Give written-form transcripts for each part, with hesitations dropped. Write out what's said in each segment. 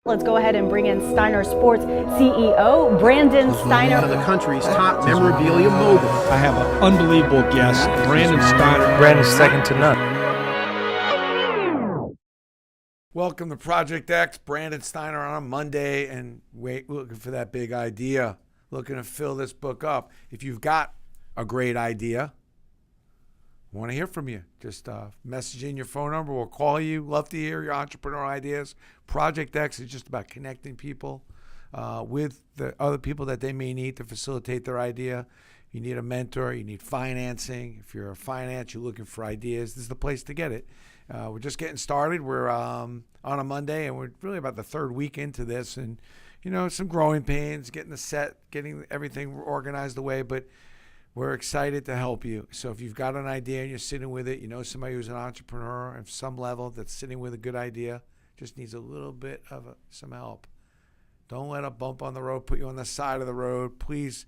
Let's go ahead and bring in Steiner Sports CEO, Brandon Steiner. One of the country's top memorabilia mogul. I have an unbelievable guest, Brandon Steiner. Brandon's second to none. Welcome to Project X. Brandon Steiner on a Monday, and looking for that big idea, looking to fill this book up. If you've got a great idea, I want to hear from you. Just message in your phone number. We'll call you. Love to hear your entrepreneur ideas. Project X is just about connecting people with the other people that they may need to facilitate their idea. You need a mentor. You need financing. If you're a finance, you're looking for ideas, this is the place to get it. We're just getting started. We're on a Monday, and we're really about the third week into this. And, you know, some growing pains, getting the set, getting everything organized away, but we're excited to help you. So if you've got an idea and you're sitting with it, you know somebody who's an entrepreneur at some level that's sitting with a good idea, just needs a little bit of some help. Don't let a bump on the road put you on the side of the road. Please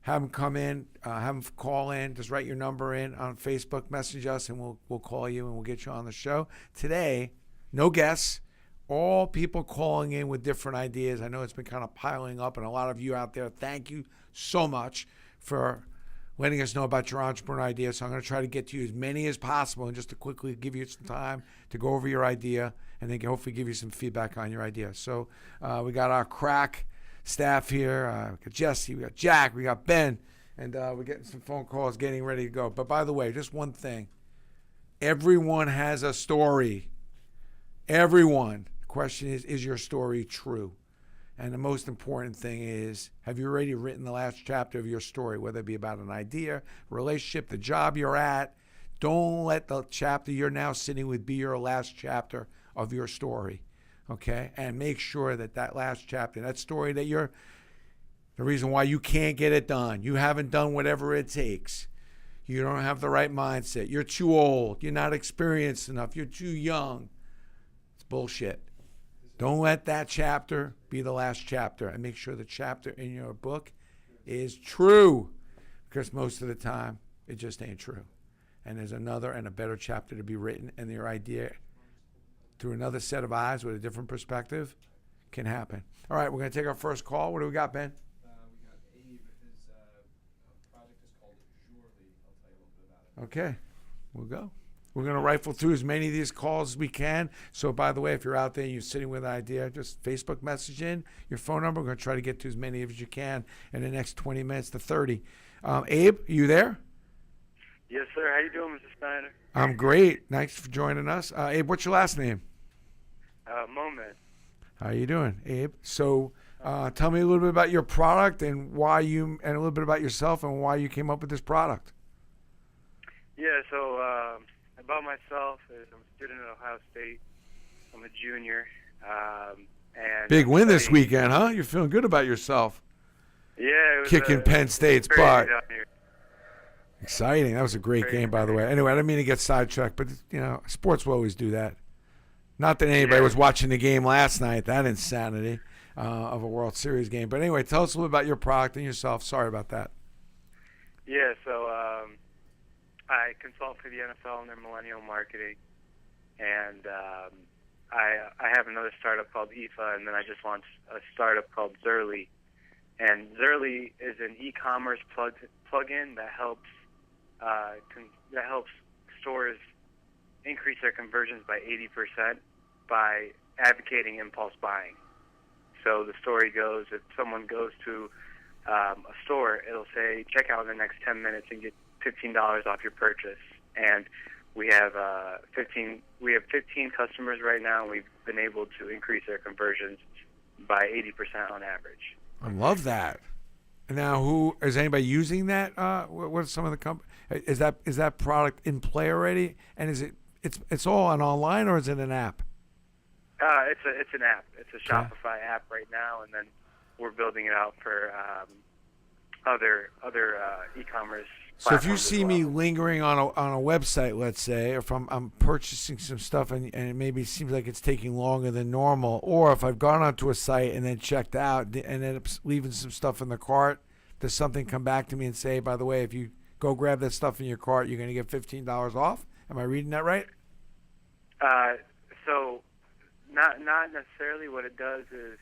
have them come in, have them call in. Just write your number in on Facebook, message us, and we'll call you and we'll get you on the show. Today, no guests, all people calling in with different ideas. I know it's been kind of piling up, and a lot of you out there, thank you so much for letting us know about your entrepreneur idea. So I'm going to try to get to you as many as possible, and just to quickly give you some time to go over your idea and then hopefully give you some feedback on your idea. So we got our crack staff here. We got Jesse, we got Jack, we got Ben, and we're getting some phone calls, getting ready to go. But by the way, just one thing. Everyone has a story. Everyone. The question is your story true? And the most important thing is, have you already written the last chapter of your story, whether it be about an idea, relationship, the job you're at? Don't let the chapter you're now sitting with be your last chapter of your story, okay? And make sure that that last chapter, that story that the reason why you can't get it done, you haven't done whatever it takes, you don't have the right mindset, you're too old, you're not experienced enough, you're too young. It's bullshit. Don't let that chapter be the last chapter, and make sure the chapter in your book is true, because most of the time it just ain't true. And there's another and a better chapter to be written, and your idea through another set of eyes with a different perspective can happen. All right, we're going to take our first call. What do we got, Ben? We got Abe. His project is called Surely. I'll tell you a little bit about it. Okay, we'll go. We're going to rifle through as many of these calls as we can. So, by the way, if you're out there and you're sitting with an idea, just Facebook message in your phone number. We're going to try to get to as many as you can in the next 20 minutes to 30. Abe, you there? Yes, sir. How you doing, Mr. Steiner? I'm great. Thanks for joining us. Abe, what's your last name? Moment. How you doing, Abe? So, tell me a little bit about your product and and a little bit about yourself and why you came up with this product. Yeah, so about myself, I'm a student at Ohio State. I'm a junior. And Big win this weekend, huh? You're feeling good about yourself. Yeah, it was kicking Penn State's crazy butt. down here. Exciting. That was a great game, by the way. Anyway, I didn't mean to get sidetracked, but, you know, sports will always do that. Not that anybody was watching the game last night, that insanity of a World Series game. But anyway, tell us a little about your product and yourself. Sorry about that. Yeah, so I consult for the NFL in their millennial marketing, and I have another startup called IFA, and then I just launched a startup called Zerly. And Zerly is an e-commerce plugin that helps stores increase their conversions by 80% by advocating impulse buying. So the story goes, if someone goes to a store, it'll say, check out in the next 10 minutes and get $15 off your purchase. And we have 15 customers right now, and we've been able to increase their conversions by 80% on average. I love that. Now, is anybody using that? What are some of the companies? Is that product in play already? And is it's all online, or is it an app? It's an app. It's a Shopify app right now, and then we're building it out for other e-commerce. So if you see me lingering on a website, let's say, or if I'm purchasing some stuff and it maybe seems like it's taking longer than normal, or if I've gone onto a site and then checked out and ended up leaving some stuff in the cart, does something come back to me and say, by the way, if you go grab that stuff in your cart, you're going to get $15 off? Am I reading that right? So Not necessarily. What it does is,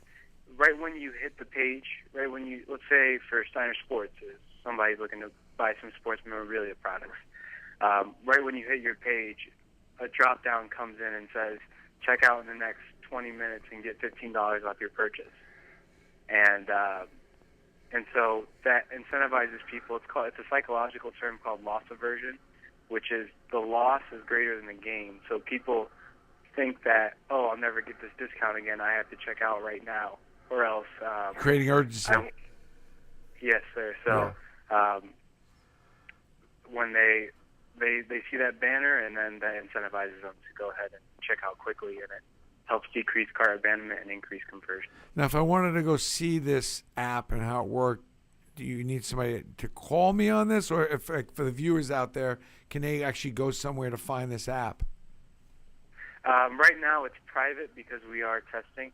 right when you hit the page, right when you, let's say for Steiner Sports, is somebody's looking to buy some sports memorabilia products. Right when you hit your page, a drop down comes in and says, check out in the next 20 minutes and get $15 off your purchase. And so that incentivizes people. It's a psychological term called loss aversion, which is the loss is greater than the gain. So people think that, oh, I'll never get this discount again. I have to check out right now, or else Creating urgency. Yes, sir. So when they see that banner, and then that incentivizes them to go ahead and check out quickly, and it helps decrease cart abandonment and increase conversion. Now, if I wanted to go see this app and how it worked, do you need somebody to call me on this? Or if, like, for the viewers out there, can they actually go somewhere to find this app? Right now it's private because we are testing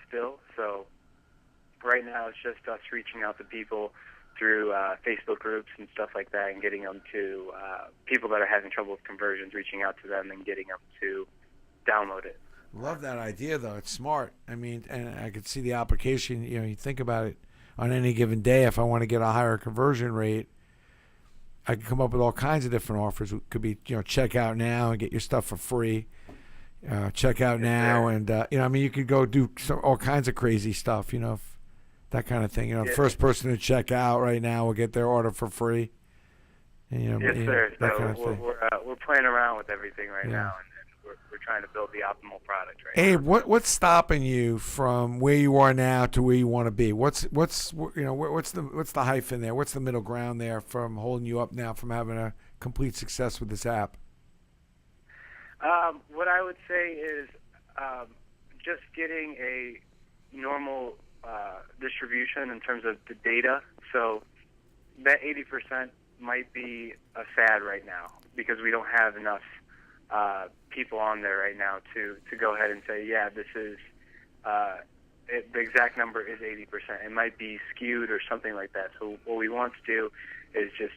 still. So right now it's just us reaching out to people through Facebook groups and stuff like that, and getting them to people that are having trouble with conversions, reaching out to them and getting them to download it. Love that idea, though. It's smart. I mean, and I could see the application. You know, you think about it, on any given day, if I want to get a higher conversion rate, I can come up with all kinds of different offers. It could be, you know, check out now and get your stuff for free. Check out now, and you know, I mean, you could go do all kinds of crazy stuff. You know, that kind of thing. You know, first person to check out right now will get their order for free. And, you know, yes, sir. That so kind of thing. we're playing around with everything right now, and we're trying to build the optimal product right now. Abe, what's stopping you from where you are now to where you want to be? What's the hyphen there? What's the middle ground there from holding you up now from having a complete success with this app? What I would say is just getting a normal distribution in terms of the data. So that 80% might be a fad right now because we don't have enough people on there right now to go ahead and say, yeah, this is the exact number is 80%. It might be skewed or something like that. So what we want to do is just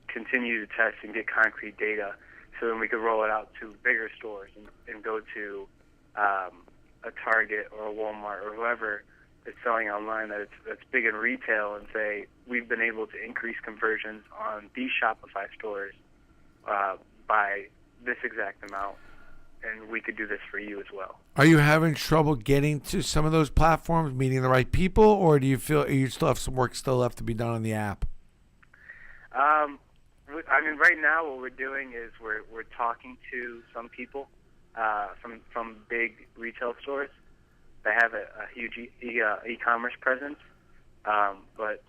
continue to test and get concrete data, so then we could roll it out to bigger stores and go to a Target or a Walmart or whoever is selling online that's big in retail, and say, we've been able to increase conversions on these Shopify stores by this exact amount, and we could do this for you as well. Are you having trouble getting to some of those platforms, meeting the right people, or do you feel you still have some work still left to be done on the app? I mean, right now what we're doing is we're talking to some people from big retail stores that have a huge e-commerce presence. But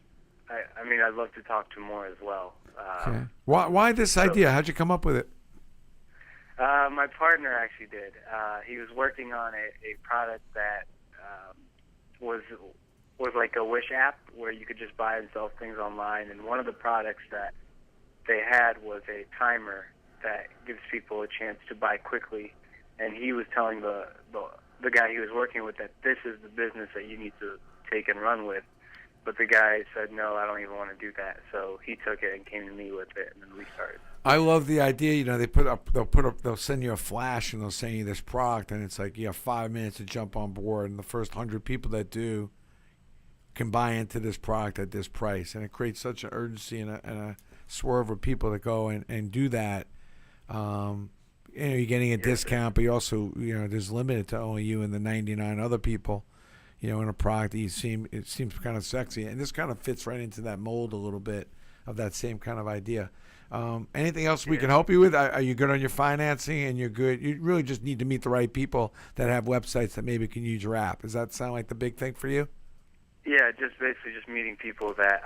I mean, I'd love to talk to more as well. Okay. Why this idea? How'd you come up with it? My partner actually did. He was working on a product that was like a Wish app where you could just buy and sell things online. And one of the products that they had was a timer that gives people a chance to buy quickly. And he was telling the guy he was working with that this is the business that you need to take and run with. But the guy said, no, I don't even want to do that. So he took it and came to me with it, and then we started. I love the idea. You know, they'll send you a flash and they'll send you this product, and it's like you have 5 minutes to jump on board, and the first 100 people that do can buy into this product at this price, and it creates such an urgency and a swerve of people that go and do that. You know, you're getting a discount, but you also, you know, there's limited to only you and the 99 other people, you know, in a product that it seems kind of sexy, and this kind of fits right into that mold a little bit of that same kind of idea. Anything else we can help you with? Are you good on your financing, and you're good? You really just need to meet the right people that have websites that maybe can use your app. Does that sound like the big thing for you? Yeah, just basically just meeting people that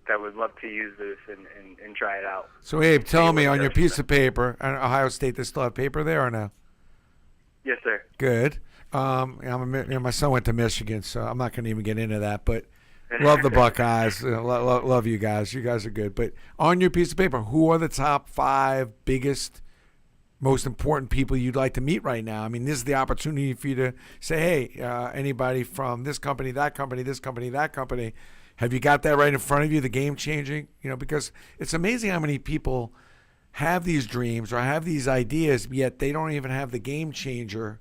that would love to use this and try it out. So, Abe, tell me on your piece of paper, Ohio State, they still have paper there or no? Yes, sir. Good. My son went to Michigan, so I'm not going to even get into that, but love the Buckeyes. Love you guys. You guys are good. But on your piece of paper, who are the top 5 biggest, most important people you'd like to meet right now? I mean, this is the opportunity for you to say, hey, anybody from this company, that company, this company, that company, have you got that right in front of you, the game-changing? You know, because it's amazing how many people have these dreams or have these ideas, yet they don't even have the game changer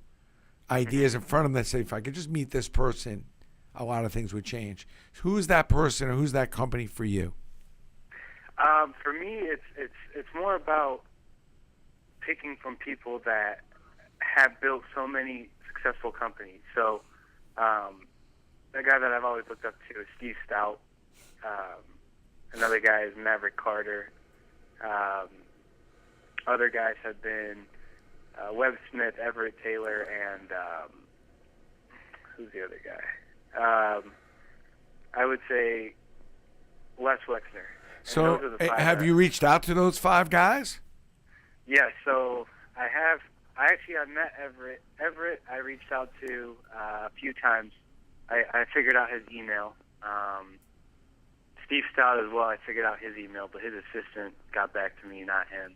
ideas in front of them that say, if I could just meet this person, a lot of things would change. Who's that person or who's that company for you? For me, it's more about picking from people that have built so many successful companies. So the guy that I've always looked up to is Steve Stout. Another guy is Maverick Carter. Other guys have been Webb Smith, Everett Taylor, and who's the other guy? I would say Les Wexner. And So those are the five have that- you reached out to those 5 guys? Yeah, so I have. I met Everett. Everett, I reached out to a few times. I figured out his email. Steve Stout as well. I figured out his email, but his assistant got back to me, not him.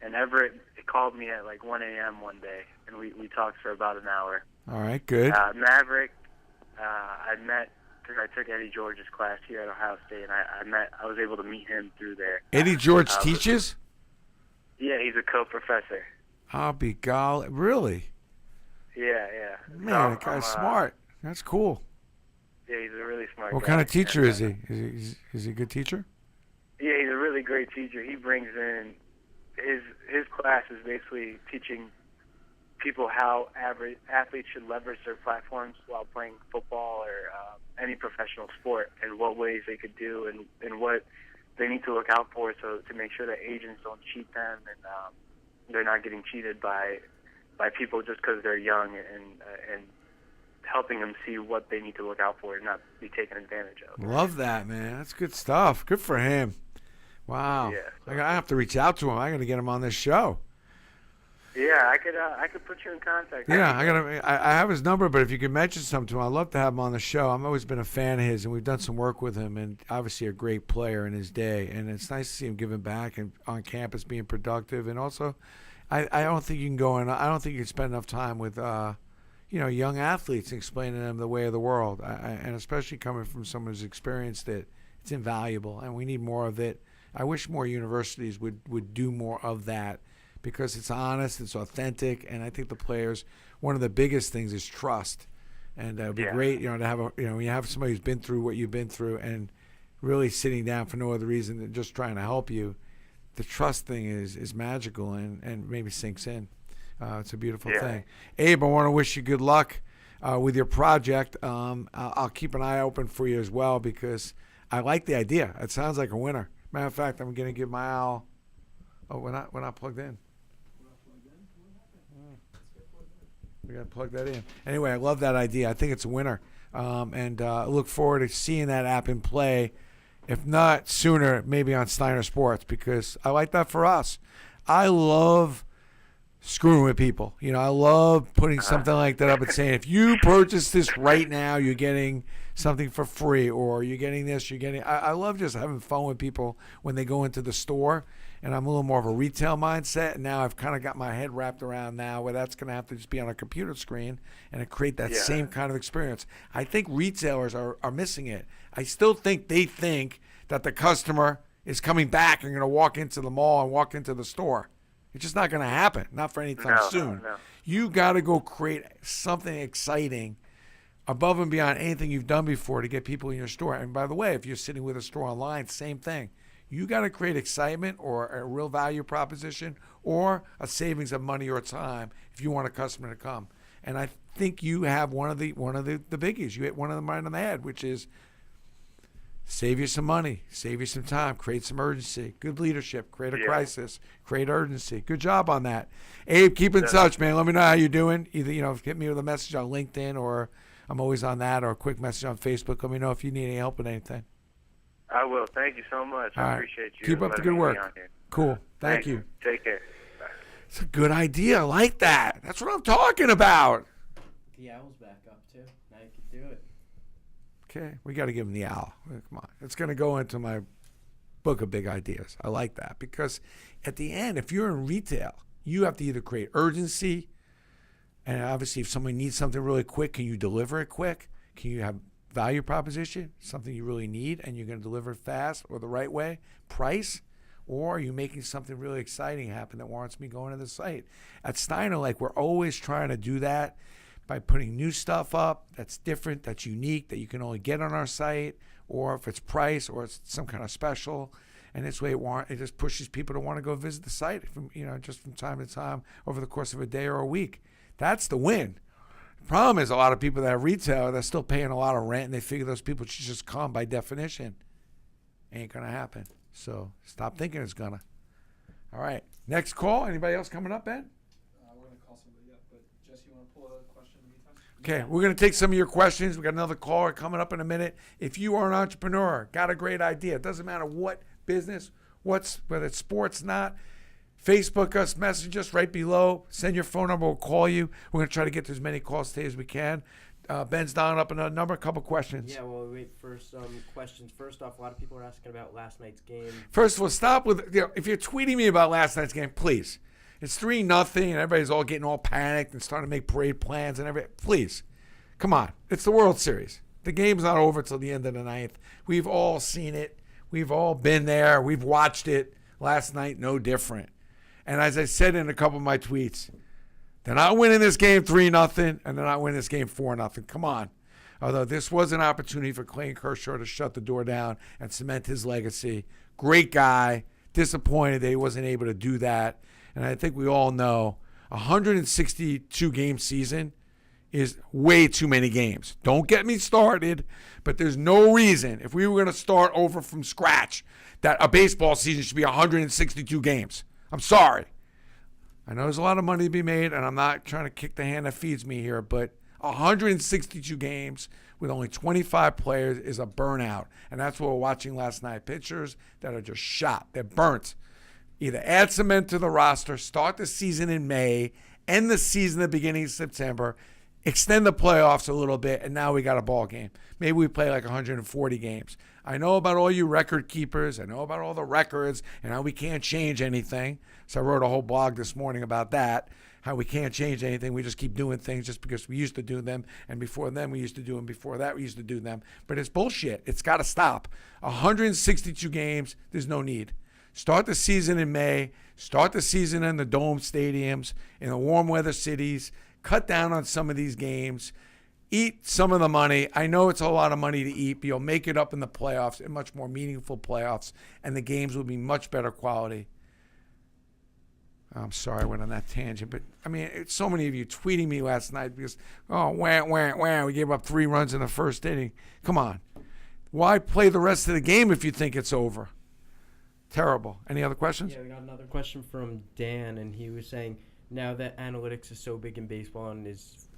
And Everett called me at like 1 a.m. one day, and we talked for about an hour. All right, good. Maverick, I met because I took Eddie George's class here at Ohio State, and I was able to meet him through there. Eddie George teaches? Yeah, he's a co-professor. I'll be golly. Really? Yeah. Man, that guy's smart. That's cool. Yeah, he's a really smart What guy. kind of teacher is he? Is he a good teacher? Yeah, he's a really great teacher. He brings in his class is basically teaching people how average athletes should leverage their platforms while playing football or any professional sport, and what ways they could do, and what they need to look out for, so to make sure that agents don't cheat them, and they're not getting cheated by people just because they're young, and helping them see what they need to look out for and not be taken advantage of. Love that, man. That's good stuff. Good for him. Wow. Yeah. I have to reach out to him. I got to get him on this show. Yeah, I could put you in contact. Yeah, I have his number, but if you could mention something to him, I'd love to have him on the show. I've always been a fan of his, and we've done some work with him, and obviously a great player in his day. And it's nice to see him giving back and on campus being productive. And also, I don't think you can go in. I don't think you can spend enough time with young athletes and explaining to them the way of the world. And especially coming from someone who's experienced it, it's invaluable, and we need more of it. I wish more universities would do more of that, because it's honest, it's authentic, and I think the players, one of the biggest things is trust. And it would be great, to have when you have somebody who's been through what you've been through and really sitting down for no other reason than just trying to help you. The trust thing is magical and maybe sinks in. It's a beautiful thing. Abe, I want to wish you good luck with your project. I'll keep an eye open for you as well, because I like the idea. It sounds like a winner. Matter of fact, I'm going to give my owl. Oh, we're not plugged in. We got to plug that in. Anyway, I love that idea. I think it's a winner. And I look forward to seeing that app in play. If not sooner, maybe on Steiner Sports, because I like that for us. I love screwing with people. I love putting something like that up and saying, if you purchase this right now, you're getting something for free, or you're getting this, I love just having fun with people when they go into the store. And I'm a little more of a retail mindset, and now I've kind of got my head wrapped around now where that's going to have to just be on a computer screen and create that same kind of experience. I think retailers are missing it. I still think they think that the customer is coming back and going to walk into the mall and walk into the store. It's just not going to happen, not for any time soon. No. You got to go create something exciting above and beyond anything you've done before to get people in your store. And by the way, if you're sitting with a store online, same thing. You got to create excitement or a real value proposition or a savings of money or time if you want a customer to come. And I think you have one of the biggies. You hit one of them right on the head, which is save you some money, save you some time, create some urgency, good leadership, create a crisis, create urgency. Good job on that. Abe, keep in touch, man. Let me know how you're doing. Either, hit me with a message on LinkedIn, or I'm always on that, or a quick message on Facebook. Let me know if you need any help with anything. I will. Thank you so much. All I right. appreciate you. Keep up the good work. Cool. Thank you. Take care. Bye. It's a good idea. I like that. That's what I'm talking about. The owl's back up too. Now you can do it. Okay, we got to give him the owl. Come on. It's going to go into my book of big ideas. I like that, because at the end, if you're in retail, you have to either create urgency, and obviously if somebody needs something really quick, can you deliver it quick? Can you have value proposition, something you really need, and you're going to deliver it fast or the right way? Price? Or are you making something really exciting happen that warrants me going to the site? At Steiner, like, we're always trying to do that by putting new stuff up that's different, that's unique, that you can only get on our site, or if it's price or it's some kind of special. And this way it just pushes people to want to go visit the site from, just from time to time over the course of a day or a week. That's the win. The problem is a lot of people that have retail, they're still paying a lot of rent, and they figure those people should just come by definition. Ain't going to happen. So stop thinking it's going to. All right. Next call. Anybody else coming up, Ben? We're going to call somebody up, but Jesse, you want to pull a question in the meantime? Okay, we're going to take some of your questions. We got another caller coming up in a minute. If you are an entrepreneur, got a great idea, it doesn't matter what business, whether it's sports, not, Facebook us, message us right below, send your phone number, we'll call you. We're going to try to get to as many calls today as we can. Ben's dialing up another number, a couple questions. Yeah, well, wait for some questions. First off, a lot of people are asking about last night's game. First of all, stop with, if you're tweeting me about last night's game, please. It's 3-0, and everybody's all getting all panicked and starting to make parade plans and everything. Please, come on. It's the World Series. The game's not over till the end of the ninth. We've all seen it. We've all been there. We've watched it. Last night, no different. And as I said in a couple of my tweets, they're not winning this game 3-0, and they're not winning this game 4-0. Come on. Although this was an opportunity for Clayton Kershaw to shut the door down and cement his legacy. Great guy. Disappointed that he wasn't able to do that. And I think we all know a 162-game season is way too many games. Don't get me started, but there's no reason, if we were going to start over from scratch, that a baseball season should be 162 games. I'm sorry. I know there's a lot of money to be made, and I'm not trying to kick the hand that feeds me here, but 162 games with only 25 players is a burnout. And that's what we're watching last night. Pitchers that are just shot. They're burnt. Either add cement to the roster, start the season in May, end the season at the beginning of September, extend the playoffs a little bit, and now we got a ball game. Maybe we play like 140 games. I know about all you record keepers. I know about all the records and how we can't change anything. So I wrote a whole blog this morning about that, how we can't change anything. We just keep doing things just because we used to do them, and before then we used to do them, before that we used to do them. But it's bullshit. It's got to stop. 162 games, there's no need. Start the season in May. Start the season in the dome stadiums, in the warm weather cities. Cut down on some of these games. Eat some of the money. I know it's a lot of money to eat, but you'll make it up in the playoffs, in much more meaningful playoffs, and the games will be much better quality. I'm sorry I went on that tangent, but I mean, it's so many of you tweeting me last night because, we gave up 3 runs in the first inning. Come on. Why play the rest of the game if you think it's over? Terrible. Any other questions? Yeah, we got another question from Dan, and he was saying, now that analytics is so big in baseball and is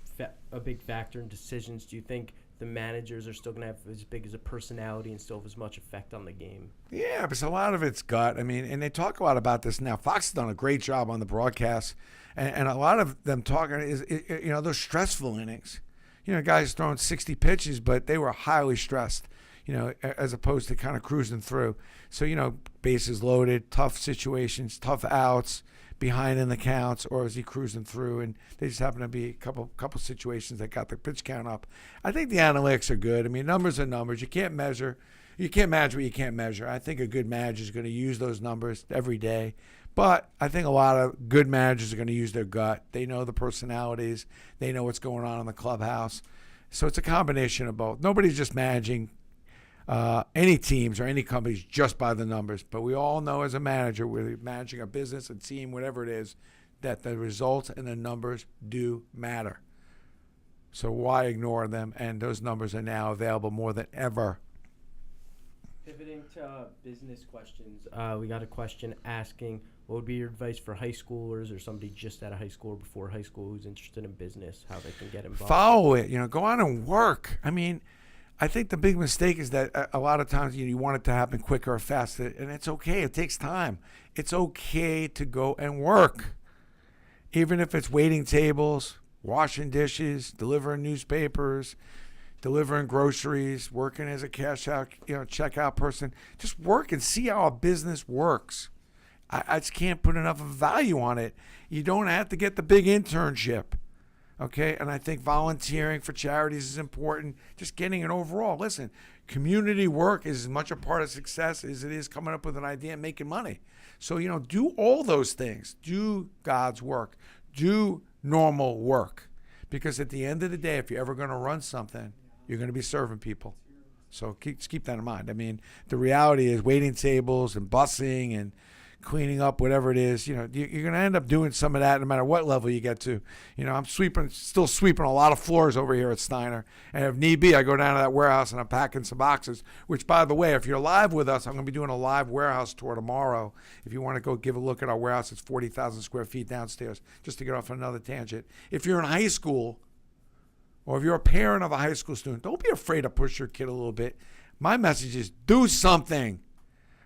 a big factor in decisions, do you think the managers are still going to have as big as a personality and still have as much effect on the game? Yeah, but a lot of it's gut. I mean, and they talk a lot about this now. Fox has done a great job on the broadcast, and a lot of them talking is, those stressful innings. Guys throwing 60 pitches, but they were highly stressed, as opposed to kind of cruising through. So, bases loaded, tough situations, tough outs, behind in the counts, or is he cruising through? And they just happen to be a couple situations that got the pitch count up. I think the analytics are good. I mean, numbers are numbers. You can't measure what you can't measure. I think a good manager is going to use those numbers every day. But I think a lot of good managers are going to use their gut. They know the personalities. They know what's going on in the clubhouse. So it's a combination of both. Nobody's just managing any teams or any companies just by the numbers. But we all know as a manager, we're managing a business, a team, whatever it is, that the results and the numbers do matter. So why ignore them? And those numbers are now available more than ever. Pivoting to business questions, we got a question asking, what would be your advice for high schoolers or somebody just out of high school or before high school who's interested in business, how they can get involved? Follow it. Go out and work. I mean, I think the big mistake is that a lot of times you want it to happen quicker or faster, and it's okay. It takes time. It's okay to go and work, even if it's waiting tables, washing dishes, delivering newspapers, delivering groceries, working as a cash out, checkout person. Just work and see how a business works. I just can't put enough value on it. You don't have to get the big internship. Okay, and I think volunteering for charities is important. Just getting an overall. Listen, community work is as much a part of success as it is coming up with an idea and making money. So, do all those things. Do God's work. Do normal work. Because at the end of the day, if you're ever going to run something, you're going to be serving people. So keep that in mind. I mean, the reality is waiting tables and busing and cleaning up, whatever it is, you're going to end up doing some of that no matter what level you get to. I'm still sweeping a lot of floors over here at Steiner. And if need be, I go down to that warehouse and I'm packing some boxes, which, by the way, if you're live with us, I'm going to be doing a live warehouse tour tomorrow. If you want to go give a look at our warehouse, it's 40,000 square feet downstairs, just to get off another tangent. If you're in high school or if you're a parent of a high school student, don't be afraid to push your kid a little bit. My message is do something.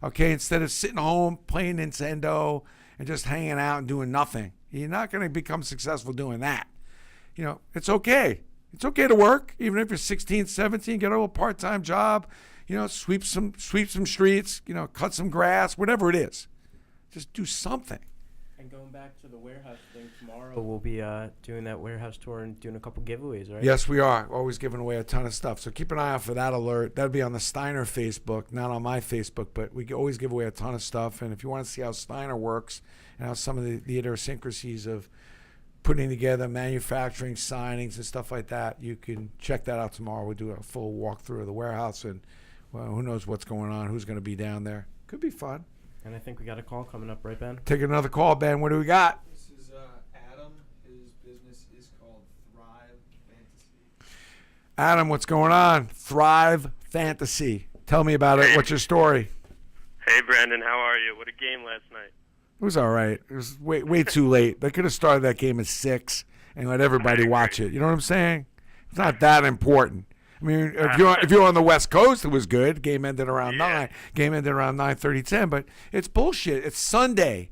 Okay, instead of sitting home playing Nintendo and just hanging out and doing nothing. You're not going to become successful doing that. It's okay. It's okay to work, even if you're 16, 17, get a little part-time job, sweep some streets, cut some grass, whatever it is. Just do something. And going back to the warehouse thing, tomorrow we'll be doing that warehouse tour and doing a couple giveaways, right? Yes, we are. Always giving away a ton of stuff. So keep an eye out for that alert. That'll be on the Steiner Facebook, not on my Facebook, but we always give away a ton of stuff. And if you want to see how Steiner works and how some of the idiosyncrasies of putting together manufacturing signings and stuff like that, you can check that out tomorrow. We'll do a full walkthrough of the warehouse, and who knows what's going on, who's going to be down there. Could be fun. And I think we got a call coming up, right, Ben? Take another call, Ben. What do we got? This is Adam. His business is called Thrive Fantasy. Adam, what's going on? Thrive Fantasy. Tell me about it. What's your story? Hey, Brandon, how are you? What a game last night. It was all right. It was way too late. They could have started that game at 6 and let everybody watch it. You know what I'm saying? It's not that important. I mean, if you're on the West Coast, it was good. Game ended around 9. Game ended around 9:30, 10. But it's bullshit. It's Sunday.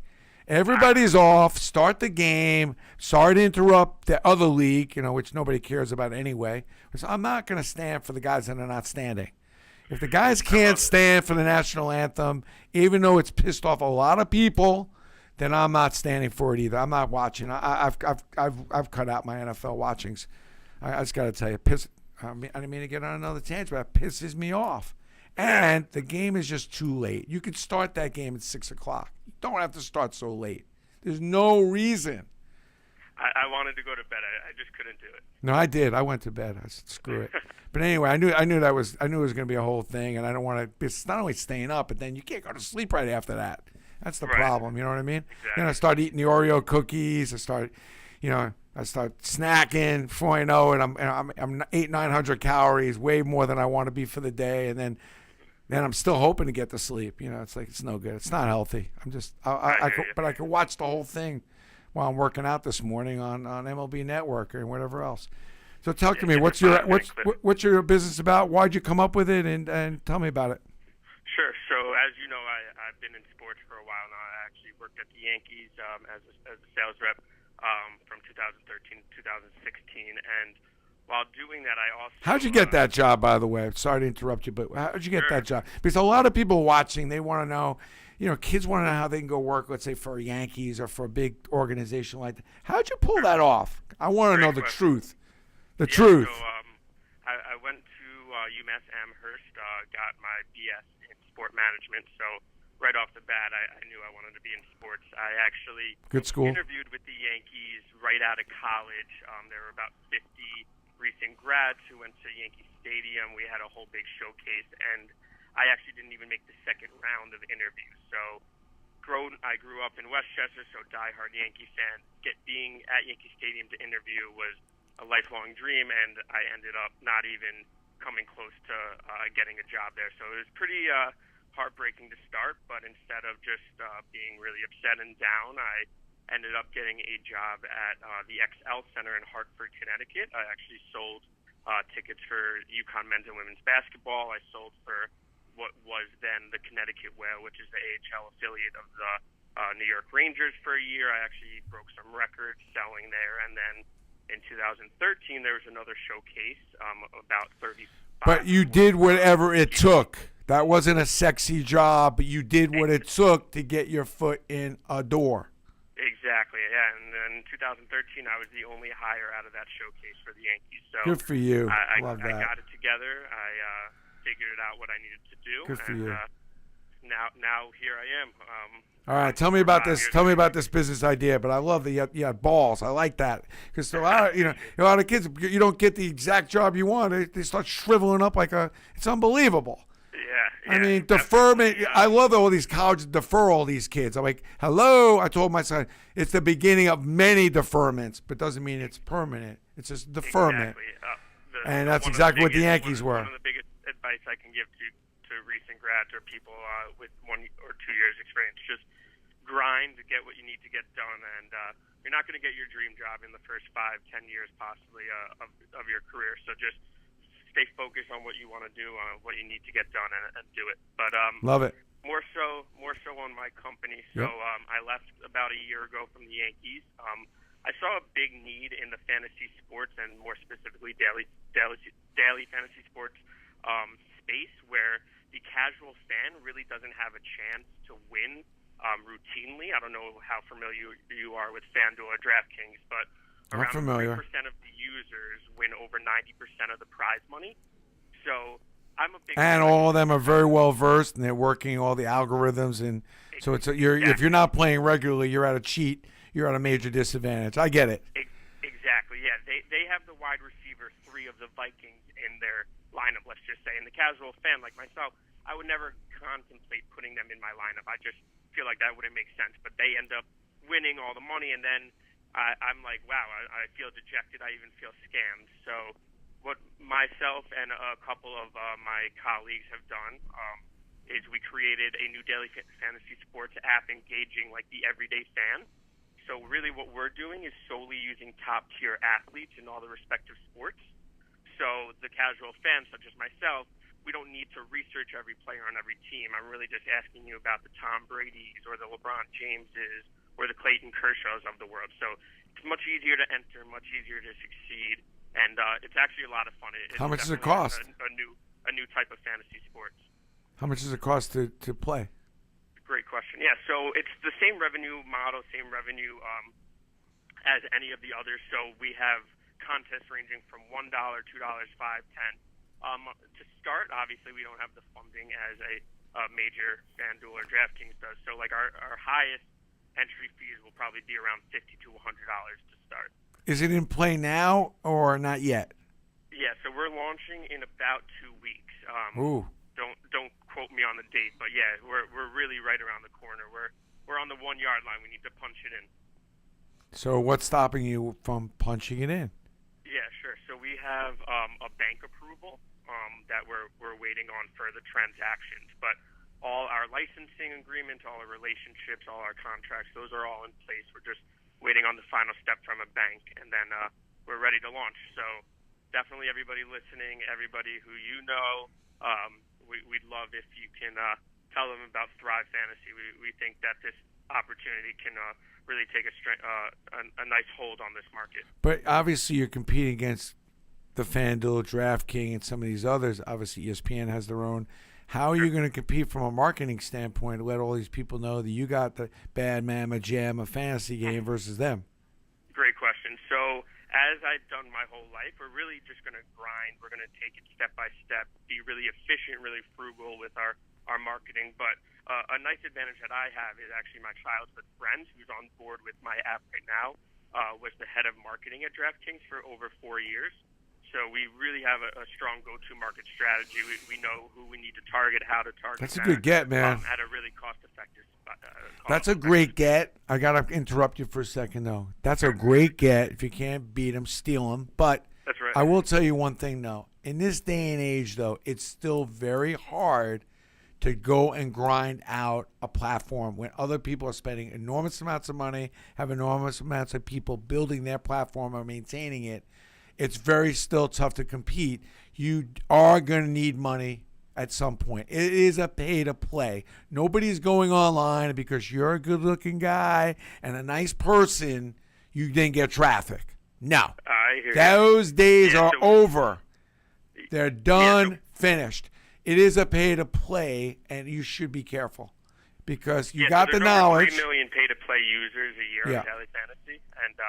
Everybody's off. Start the game. Sorry to interrupt the other league, which nobody cares about anyway. So I'm not going to stand for the guys that are not standing. If the guys can't stand for the national anthem, even though it's pissed off a lot of people, then I'm not standing for it either. I'm not watching. I've cut out my NFL watchings. I just got to tell you, I didn't mean to get on another tangent, but it pisses me off. And the game is just too late. You could start that game at 6 o'clock. You don't have to start so late. There's no reason. I wanted to go to bed. I just couldn't do it. No, I did. I went to bed. I said, screw it. But anyway, I knew it was going to be a whole thing, and I don't want to. It's not only staying up, but then you can't go to sleep right after that. That's the problem. You know what I mean? Exactly. I start eating the Oreo cookies. I start snacking before I know it. I'm 900 calories, way more than I want to be for the day, and then I'm still hoping to get to sleep. It's like it's no good. It's not healthy. But I could watch the whole thing while I'm working out this morning on MLB Network or whatever else. So talk to me. What's your business about? Why'd you come up with it? And tell me about it. Sure. So as you know, I've been in sports for a while now. I actually worked at the Yankees as a sales rep from 2013 to 2016, and while doing that, I also... How'd you get that job, by the way? Sorry to interrupt you, but how'd you get that job? Because a lot of people watching, they want to know, kids want to know how they can go work, let's say, for Yankees or for a big organization like that. How'd you pull that off? I want to know the truth. The truth. So I went to UMass Amherst, got my BS in sport management, so right off the bat, I knew I wanted to be in sports. I actually Good school. interviewed with the Yankees right out of college. There were about 50 recent grads who went to Yankee Stadium. We had a whole big showcase, and I actually didn't even make the second round of interviews. So I grew up in Westchester, so diehard Yankee fan. Being at Yankee Stadium to interview was a lifelong dream, and I ended up not even coming close to getting a job there. So it was pretty heartbreaking to start, but instead of just being really upset and down, I ended up getting a job at the XL Center in Hartford, Connecticut. I actually sold tickets for UConn men's and women's basketball. I sold for what was then the Connecticut Whale, which is the AHL affiliate of the New York Rangers, for a year. I actually broke some records selling there, and then in 2013 there was another showcase, about 35. But you did whatever it took. That wasn't a sexy job, but you did what it took to get your foot in a door. Exactly, yeah. And then in 2013, I was the only hire out of that showcase for the Yankees. So Good for you. I Love that. I got it together. I figured it out what I needed to do. Good for and, you. Now here I am. All right, tell me about this. Tell me about this business idea. But I love that you had balls. I like that because a lot of kids, you don't get the exact job you want. They start shriveling up it's unbelievable. Yeah. I mean, deferment. Yeah. I love that all these colleges defer all these kids. I'm like, hello. I told my son it's the beginning of many deferments, but doesn't mean it's permanent. It's just deferment. Exactly. And that's exactly what the Yankees were. One of the biggest advice I can give to recent grads or people with 1 or 2 years experience, just grind to get what you need to get done. And you're not going to get your dream job in the first 5-10 years possibly of your career. So just stay focused on what you want to do, what you need to get done, and do it. But love it. More so on my company. So I left about a year ago from the Yankees. I saw a big need in the fantasy sports and more specifically daily fantasy sports space where the casual fan really doesn't have a chance to win routinely. I don't know how familiar you are with FanDuel or DraftKings, but around 3% of the users win over 90% of the prize money. So I'm a big and all of them are very well versed, and they're working all the algorithms, and so if you're not playing regularly, you're at a cheat. You're at a major disadvantage. I get it. Exactly. Yeah, they have the wide receiver 3 of the Vikings in their lineup. Let's just say, and the casual fan like myself, I would never contemplate putting them in my lineup. I just feel like that wouldn't make sense. But they end up winning all the money, and then I'm like, wow, I feel dejected. I even feel scammed. So what myself and a couple of my colleagues have done is we created a new daily fantasy sports app engaging like the everyday fan. So really what we're doing is solely using top-tier athletes in all the respective sports. So the casual fan, such as myself, we don't need to research every player on every team. I'm really just asking you about the Tom Brady's or the LeBron Jameses or the Clayton Kershaws of the world. So it's much easier to enter, much easier to succeed, and it's actually a lot of fun. How much does it cost? A new type of fantasy sports. How much does it cost to play? Great question. Yeah, so it's the same revenue model, same revenue as any of the others. So we have contests ranging from $1, $2, $5, $10. To start, obviously, we don't have the funding as a major FanDuel or DraftKings does. So like our highest entry fees will probably be around $50 to $100 to start. Is it in play now or not yet? Yeah, so we're launching in about 2 weeks. Ooh. Don't quote me on the date, but yeah, we're really right around the corner. We're on the 1 yard line. We need to punch it in. So what's stopping you from punching it in? Yeah, sure. So we have a bank approval that we're waiting on for the transactions, but all our licensing agreements, all our relationships, all our contracts, those are all in place. We're just waiting on the final step from a bank, and then we're ready to launch. So definitely everybody listening, everybody who you know, we'd love if you can tell them about Thrive Fantasy. We think that this opportunity can really take a nice hold on this market. But obviously you're competing against the FanDuel, DraftKings, and some of these others. Obviously ESPN has their own. How are you going to compete from a marketing standpoint to let all these people know that you got the bad mamma jamma fantasy game versus them? Great question. So as I've done my whole life, we're really just going to grind. We're going to take it step by step, be really efficient, really frugal with our marketing. But a nice advantage that I have is actually my childhood friend who's on board with my app right now, was the head of marketing at DraftKings for over 4 years. So we really have a strong go-to-market strategy. We know who we need to target, how to target. That's a good get, man. At a really cost-effective That's a great get. I got to interrupt you for a second, though. That's a great get. If you can't beat them, steal them. But that's right. I will tell you one thing, though. In this day and age, though, it's still very hard to go and grind out a platform when other people are spending enormous amounts of money, have enormous amounts of people building their platform or maintaining it. It's very still tough to compete. You are going to need money at some point. It is a pay-to-play. Nobody's going online because you're a good-looking guy and a nice person, you then get traffic. No. I hear Those days are so over. They're done, finished. It is a pay-to-play, and you should be careful because you got the knowledge. 3 million pay-to-play play users a year Yeah. on Daily Fantasy, and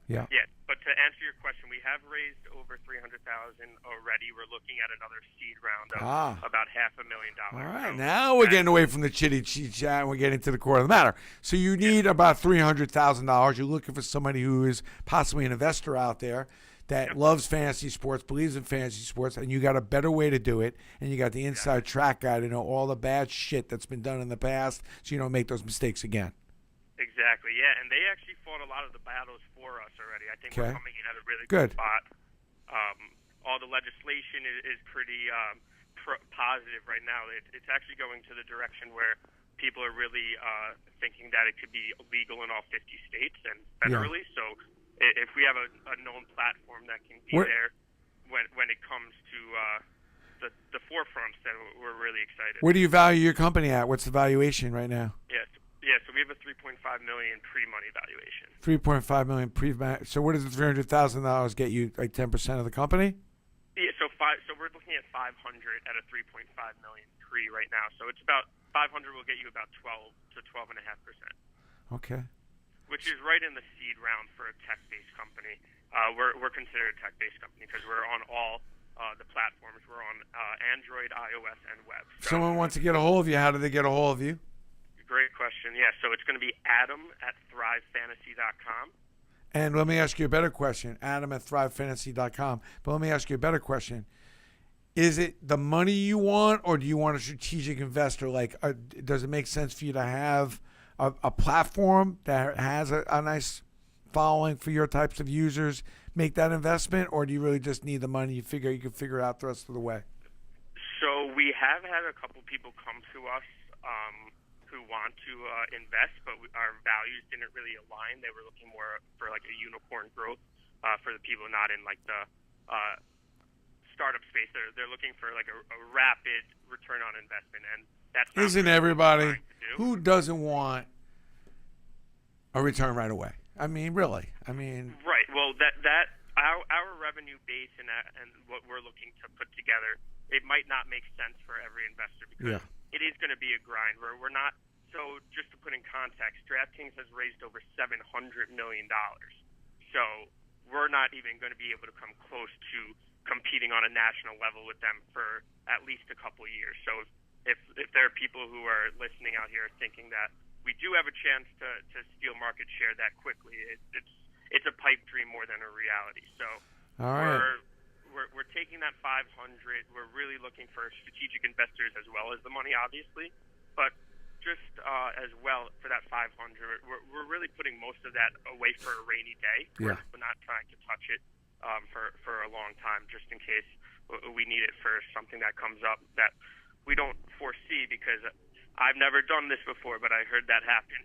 Yeah. yeah. But to answer your question, we have raised over 300,000 already. We're looking at another seed round of about $500,000. All right, So now we're getting away from the chitty chat and we're getting to the core of the matter. So you need about $300,000. You're looking for somebody who is possibly an investor out there that loves fantasy sports, believes in fantasy sports, and you got a better way to do it, and you got the inside track guy to know all the bad shit that's been done in the past so you don't make those mistakes again. Exactly, yeah, and they actually fought a lot of the battles for us already. I think we're coming in at a really Good. good spot. All the legislation is pretty positive right now. It's actually going to the direction where people are really thinking that it could be illegal in all 50 states and federally. So if we have a known platform that can be there when it comes to the forefronts, then we're really excited. Where do you value your company at? What's the valuation right now? Yeah, so we have a $3.5 million pre-money valuation. $3.5 million So what does the $300,000 get you? Like 10% of the company? Yeah, so we're looking at 500 at a 3.5 million pre right now. So it's about 500 will get you about 12 to 12.5%. Okay. Which is right in the seed round for a tech-based company. We're considered a tech-based company because we're on all the platforms. We're on Android, iOS, and web. So, Someone wants to get a hold of you. How do they get a hold of you? Great question. Yeah, so it's going to be Adam@thrivefantasy.com. And let me ask you a better question. Adam@thrivefantasy.com. But let me ask you a better question. Is it the money you want, or do you want a strategic investor? Like, does it make sense for you to have a platform that has a nice following for your types of users, make that investment, or do you really just need the money? You figure you can figure it out the rest of the way. So we have had a couple people come to us who want to invest, but our values didn't really align. They were looking more for like a unicorn growth for the people not in like the startup space. They're looking for like a rapid return on investment, and that's not Isn't really everybody what we're trying to do. who doesn't want a return right away? I mean, really. I mean, Right. Well, that our revenue base and what we're looking to put together, it might not make sense for every investor because it is going to be a grind. We're not. So just to put in context, DraftKings has raised over $700 million. So we're not even going to be able to come close to competing on a national level with them for at least a couple of years. So if there are people who are listening out here thinking that we do have a chance to steal market share that quickly, it's a pipe dream more than a reality. So all right. we're taking that 500. We're really looking for strategic investors as well as the money, obviously, but just as well for that 500, we're really putting most of that away for a rainy day. Yeah. We're not trying to touch it for a long time, just in case we need it for something that comes up that we don't foresee, because I've never done this before, but I heard that happen.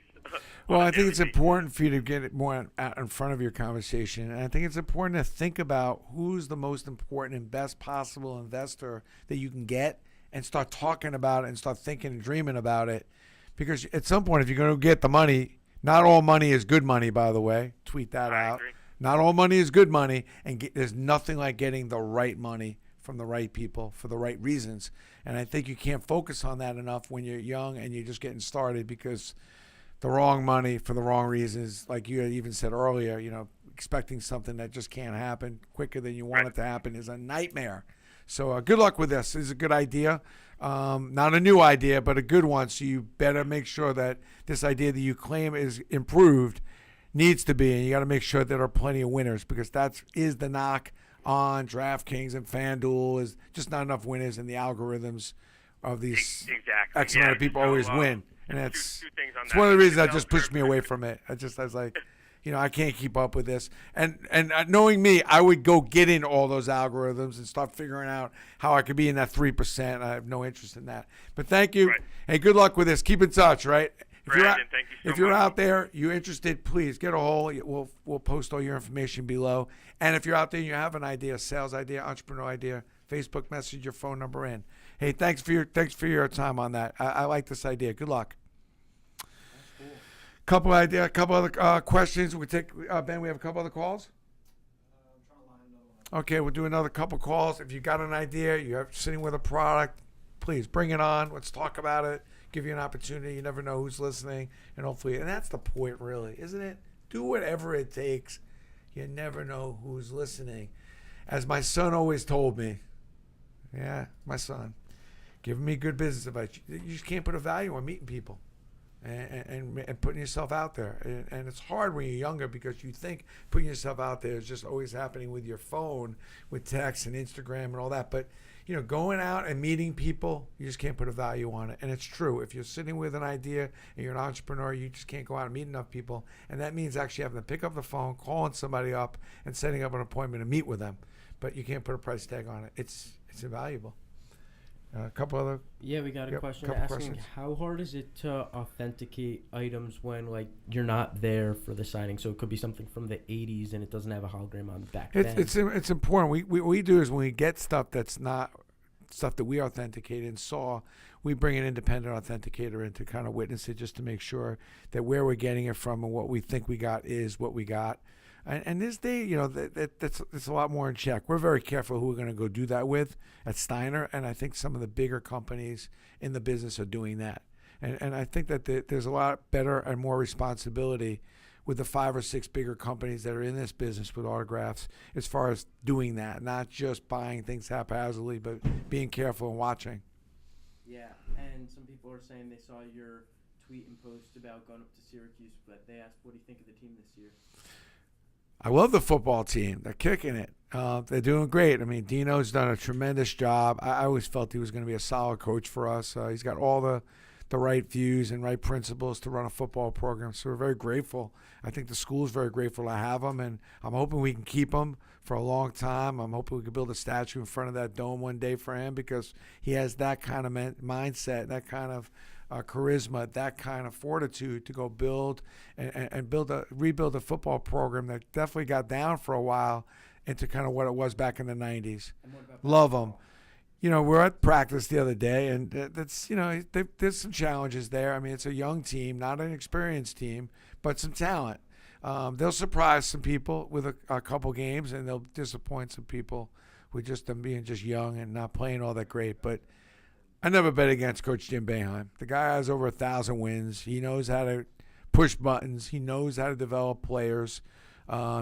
Well, I think it's important for you to get it more out in front of your conversation. And I think it's important to think about who's the most important and best possible investor that you can get, and start talking about it and start thinking and dreaming about it. Because at some point, if you're going to get the money, not all money is good money, by the way. Tweet that out. Agree. Not all money is good money. And there's nothing like getting the right money from the right people for the right reasons. And I think you can't focus on that enough when you're young and you're just getting started, because the wrong money for the wrong reasons, like you had even said earlier, expecting something that just can't happen quicker than you want it to happen is a nightmare. So good luck with this. This is a good idea. Not a new idea, but a good one. So you better make sure that this idea that you claim is improved needs to be, and you got to make sure there are plenty of winners, because that is the knock on DraftKings and FanDuel, is just not enough winners, and the algorithms of these X amount of people always win. And it's one of the reasons that just pushed me away from it. I was like, I can't keep up with this. And knowing me, I would go get in all those algorithms and start figuring out how I could be in that 3%. I have no interest in that. But thank you. Right. Hey, good luck with this. Keep in touch, right? Brandon, thank you so much. If you're out there, you're interested, please get a hold. We'll post all your information below. And if you're out there and you have an idea, sales idea, entrepreneur idea, Facebook message your phone number in. Hey, thanks for your time on that. I like this idea. Good luck. Couple other questions. We take Ben. We have a couple other calls. I'm trying to line another one. Okay, we'll do another couple calls. If you got an idea, you're sitting with a product, please bring it on. Let's talk about it. give you an opportunity. You never know who's listening, and hopefully, and that's the point, really, isn't it? Do whatever it takes. You never know who's listening. As my son always told me, yeah, my son, giving me good business advice. You just can't put a value on meeting people and putting yourself out there. And it's hard when you're younger because you think putting yourself out there is just always happening with your phone, with text and Instagram and all that. But, you know, going out and meeting people, you just can't put a value on it. And it's true. If you're sitting with an idea and you're an entrepreneur, you just can't go out and meet enough people. And that means actually having to pick up the phone, calling somebody up, and setting up an appointment to meet with them. But you can't put a price tag on it. It's invaluable. A couple other. Yeah, we got a question couple asking questions. how hard is it to authenticate items when like you're not there for the signing? So it could be something from the 80s and it doesn't have a hologram on the back. It's important. What we do is when we get stuff that's not stuff that we authenticate and saw, we bring an independent authenticator in to kind of witness it just to make sure that where we're getting it from and what we think we got is what we got. And this day, you know, that's a lot more in check. We're very careful who we're going to go do that with at Steiner, and I think some of the bigger companies in the business are doing that. And I think that there's a lot better and more responsibility with the 5 or 6 bigger companies that are in this business with autographs as far as doing that, not just buying things haphazardly, but being careful and watching. Yeah, and some people are saying they saw your tweet and post about going up to Syracuse, but they asked, what do you think of the team this year? I love the football team. They're kicking it. They're doing great. I mean, Dino's done a tremendous job. I always felt he was going to be a solid coach for us. He's got all the right views and right principles to run a football program. So we're very grateful. I think the school's very grateful to have him, and I'm hoping we can keep him for a long time. I'm hoping we can build a statue in front of that dome one day for him because he has that kind of mindset, that kind of charisma, that kind of fortitude to go build and rebuild a football program that definitely got down for a while into kind of what it was back in the 90s. Love them. You know, we're at practice the other day, and that's, you know, there's some challenges there. I mean, it's a young team, not an experienced team, but some talent. They'll surprise some people with a couple games, and they'll disappoint some people with just them being just young and not playing all that great. But I never bet against Coach Jim Boeheim. The guy has over 1,000 wins. He knows how to push buttons. He knows how to develop players.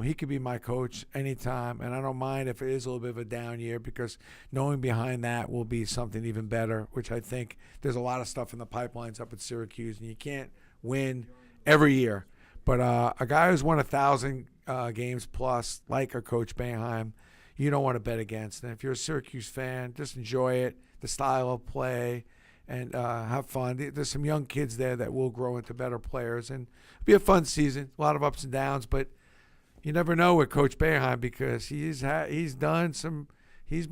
He could be my coach anytime, and I don't mind if it is a little bit of a down year because knowing behind that will be something even better, which I think there's a lot of stuff in the pipelines up at Syracuse, and you can't win every year. But a guy who's won 1,000 games plus, like a Coach Boeheim, you don't want to bet against. And if you're a Syracuse fan, just enjoy it, the style of play, and have fun. There's some young kids there that will grow into better players, and it'll be a fun season. A lot of ups and downs, but you never know with Coach Boeheim because he's been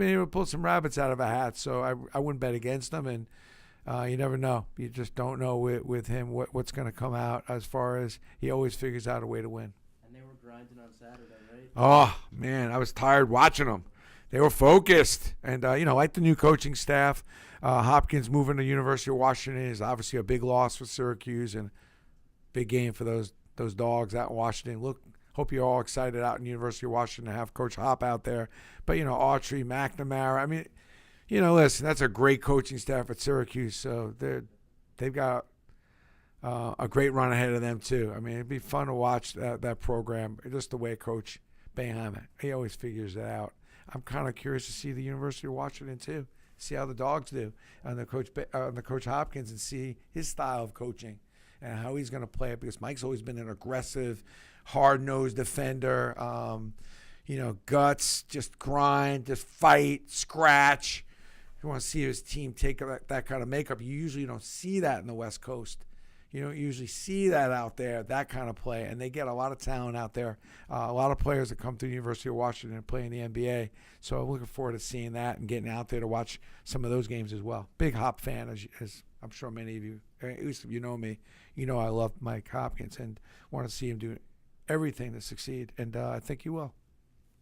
able to pull some rabbits out of a hat. So I wouldn't bet against him, and you never know. You just don't know with him what's going to come out as far as he always figures out a way to win. And they were grinding on Saturday, right? Oh, man, I was tired watching them. They were focused. And, like the new coaching staff, Hopkins moving to University of Washington is obviously a big loss for Syracuse and big game for those dogs out in Washington. Hope you're all excited out in University of Washington to have Coach Hop out there. But, Autry, McNamara, I mean, listen, that's a great coaching staff at Syracuse. So they've got a great run ahead of them, too. I mean, it'd be fun to watch that program, just the way Coach Boeheim, he always figures it out. I'm kind of curious to see the University of Washington, too, see how the dogs do on the Coach Hopkins and see his style of coaching and how he's going to play it because Mike's always been an aggressive, hard-nosed defender, guts, just grind, just fight, scratch. You want to see his team take that kind of makeup. You usually don't see that in the West Coast. You don't usually see that out there, that kind of play. And they get a lot of talent out there, a lot of players that come to the University of Washington and play in the NBA. So I'm looking forward to seeing that and getting out there to watch some of those games as well. Big Hop fan, as I'm sure many of you, at least if you know me, I love Mike Hopkins and want to see him do everything to succeed. And I think he will.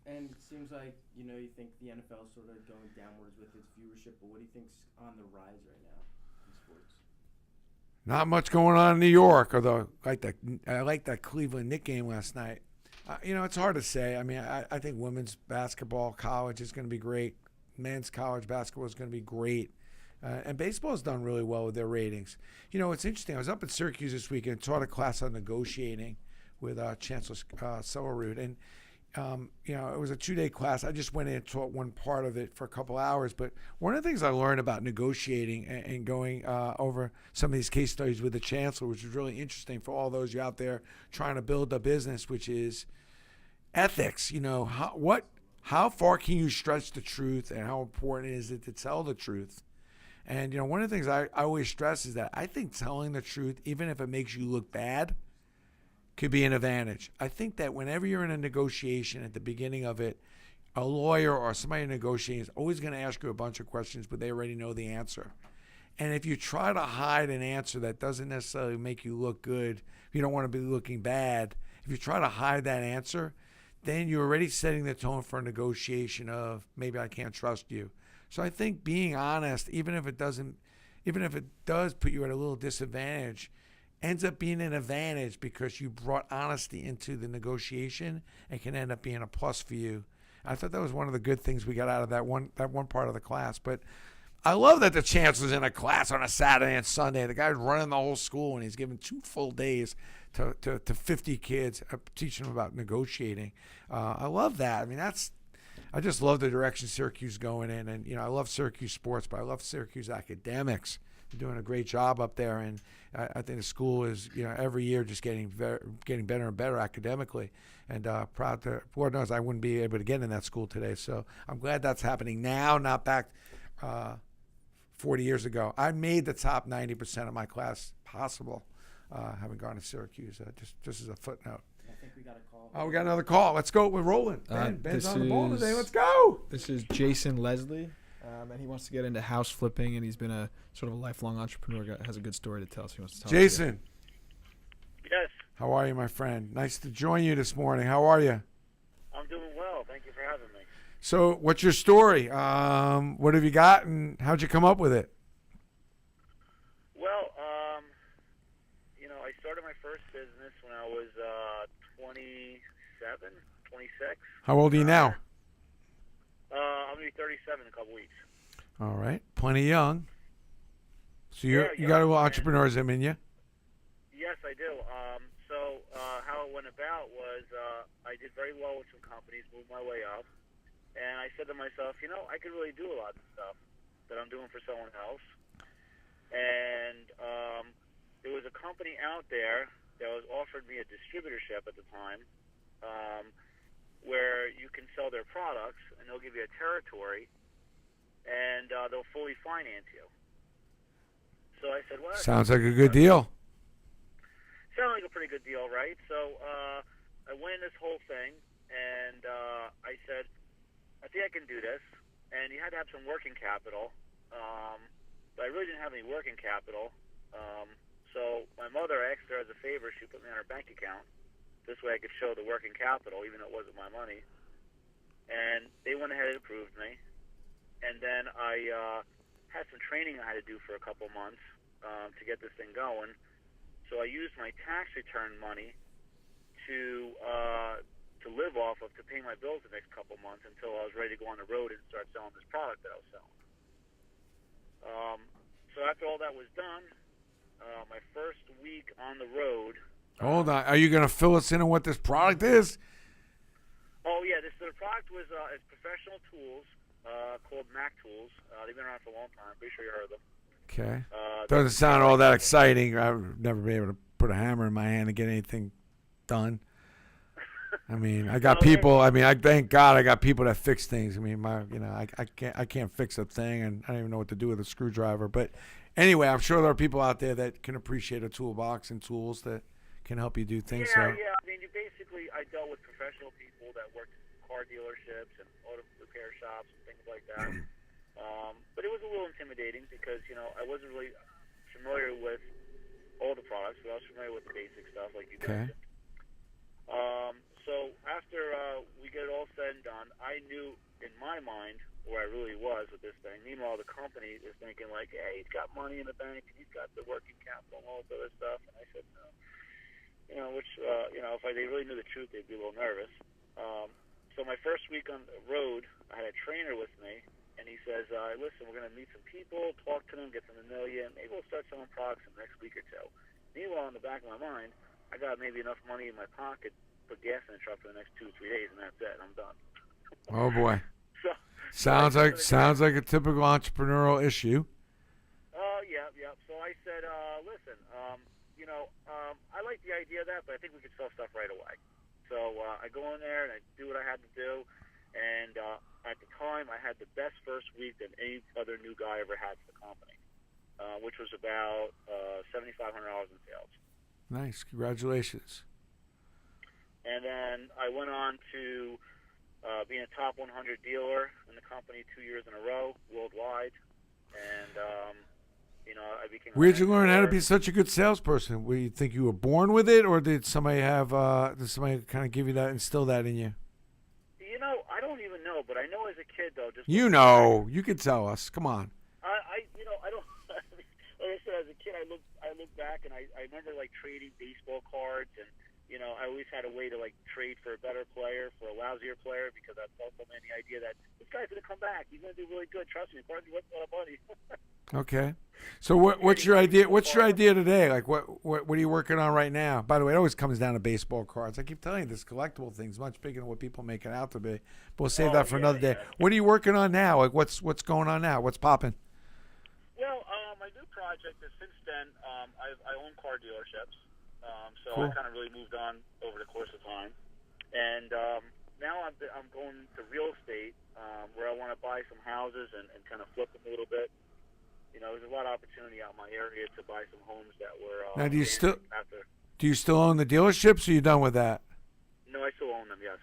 And it seems like, you think the NFL is sort of going downwards with its viewership, but what do you think's on the rise right now in sports? Not much going on in New York, although I like that Cleveland Knicks game last night. It's hard to say. I mean, I think women's basketball, college is going to be great. Men's college basketball is going to be great. And baseball's done really well with their ratings. You know, it's interesting. I was up in Syracuse this week and taught a class on negotiating with Chancellor Sellerud. And, you know, it was a 2-day class. I just went in and taught one part of it for a couple hours. But one of the things I learned about negotiating and going over some of these case studies with the Chancellor, which was really interesting for all those you out there trying to build a business, which is ethics. You know, how far can you stretch the truth, and how important is it to tell the truth? And, you know, one of the things I always stress is that I think telling the truth, even if it makes you look bad, could be an advantage. I think that whenever you're in a negotiation at the beginning of it, a lawyer or somebody negotiating is always going to ask you a bunch of questions, but they already know the answer. And if you try to hide an answer that doesn't necessarily make you look good, if you don't want to be looking bad, if you try to hide that answer, then you're already setting the tone for a negotiation of maybe I can't trust you. So I think being honest, even if it does put you at a little disadvantage, ends up being an advantage because you brought honesty into the negotiation and can end up being a plus for you. I thought that was one of the good things we got out of that one part of the class. But I love that the Chancellor's in a class on a Saturday and Sunday. The guy's running the whole school, and he's given 2 full days to 50 kids, teaching them about negotiating. I love that. I mean, I just love the direction Syracuse is going in. And, you know, I love Syracuse sports, but I love Syracuse academics. They're doing a great job up there. And I think the school is, you know, every year just getting better and better academically. And proud to, Lord knows I wouldn't be able to get in that school today. So I'm glad that's happening now, not back 40 years ago. I made the top 90% of my class possible, having gone to Syracuse, just as a footnote. I think we got a call. Oh, we got another call. Let's go. We're rolling. Ben's on the ball today. Let's go. This is Jason Leslie, and he wants to get into house flipping, and he's been a sort of a lifelong entrepreneur. Has a good story to tell, so he wants to tell Jason. Yes, How are you, my friend? Nice to join you this morning. How are you? I'm doing well. Thank you for having me. So what's your story? What have you got, and how'd you come up with it? Well, you know, I started my first business when I was 27, 26. How old are you now? I'm going to be 37 in a couple weeks. All right. Plenty young. So you Yeah, got a little young, entrepreneurism in you? Yes, I do. So how it went about was I did very well with some companies, moved my way up, and I said to myself, you know, I could really do a lot of stuff that I'm doing for someone else. And there was a company out there that was offered me a distributorship at the time, where you can sell their products and they'll give you a territory, and they'll fully finance you. So I said, well, Sounds like a good deal. sounded like a pretty good deal, right? So I went in this whole thing, and I said, I think I can do this. And you had to have some working capital, but I really didn't have any working capital. So my mother asked her as a favor, she put me on her bank account. This way I could show the working capital, even though it wasn't my money. And they went ahead and approved me. And then I had some training I had to do for a couple months to get this thing going. So I used my tax return money to live off of, to pay my bills the next couple months until I was ready to go on the road and start selling this product that I was selling. So after all that was done, my first week on the road. Hold on. Are you going to fill us in on what this product is? Oh yeah, the product was it's professional tools called Mac Tools. They've been around for a long time. I'm pretty sure you heard of them. Okay. Doesn't sound all that exciting. I would never be able to put a hammer in my hand and get anything done. I mean, I got people. I mean, I thank God I got people that fix things. I mean, I can't fix a thing, and I don't even know what to do with a screwdriver. But anyway, I'm sure there are people out there that can appreciate a toolbox and tools that can help you do things. Yeah. I mean, I dealt with professional people that worked in car dealerships and auto repair shops and things like that. But it was a little intimidating because, you know, I wasn't really familiar with all the products, but I was familiar with the basic stuff like you mentioned. So after we get it all said and done, I knew in my mind where I really was with this thing. Meanwhile, the company is thinking like, hey, he's got money in the bank, and he's got the working capital and all this other stuff. And I said, no. You know, which, you know, if they really knew the truth, they'd be a little nervous. So my first week on the road, I had a trainer with me, and he said, says, listen, we're going to meet some people, talk to them, get them to know you, and maybe we'll start selling products in the next week or two. Meanwhile, in the back of my mind, I got maybe enough money in my pocket to put gas in the truck for the next 2 or 3 days, and that's it. I'm done. Oh boy. So, Sounds like a typical entrepreneurial issue. Yeah. So I said, listen, I like the idea of that, but I think we could sell stuff right away. So I go in there and I do what I had to do, and at the time I had the best first week that any other new guy ever had for the company, which was about $7,500 in sales. Nice, congratulations. And then I went on to being a top 100 dealer in the company 2 years in a row worldwide, and I became. Where'd you learn how to be such a good salesperson? Were you think you were born with it, or did somebody kind of give you that, instill that in you? I don't even know, but I know as a kid though. You could tell us. Come on. I don't. Like I said, as a kid, I look back and I remember like trading baseball cards, and I always had a way to like trade for a better player, for a lousier player, because I felt so many idea that this guy's gonna come back. He's gonna do really good. Trust me, partly what's a buddy. Okay. So what's your idea? What's your idea today? Like what are you working on right now? By the way, it always comes down to baseball cards. I keep telling you, this collectible thing's much bigger than what people make it out to be. But we'll save that for another day. What are you working on now? Like what's going on now? What's popping? Well, my new project is since then I own car dealerships, so Cool. I kind of really moved on over the course of time, and now I'm going to real estate where I want to buy some houses and kind of flip them a little bit. There's a lot of opportunity out in my area to buy some homes that were. Now, do you still own the dealerships, or are you done with that? No, I still own them. Yes.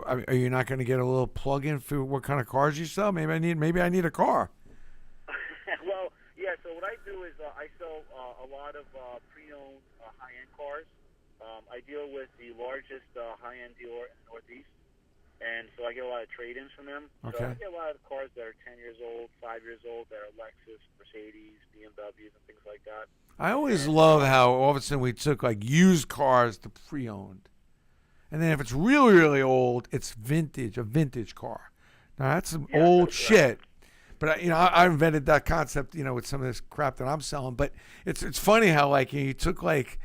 Are you not going to get a little plug-in for what kind of cars you sell? Maybe I need a car. Well, yeah. So what I do is I sell a lot of pre-owned high-end cars. I deal with the largest high-end dealer in the Northeast. And so I get a lot of trade-ins from them. Okay. So I get a lot of cars that are 10 years old, 5 years old, that are Lexus, Mercedes, BMWs, and things like that. I always love how all of a sudden we took like used cars to pre-owned. And then if it's really, really old, it's vintage, a vintage car. Now that's some old shit. But I invented that concept, with some of this crap that I'm selling. But it's funny how like you took like,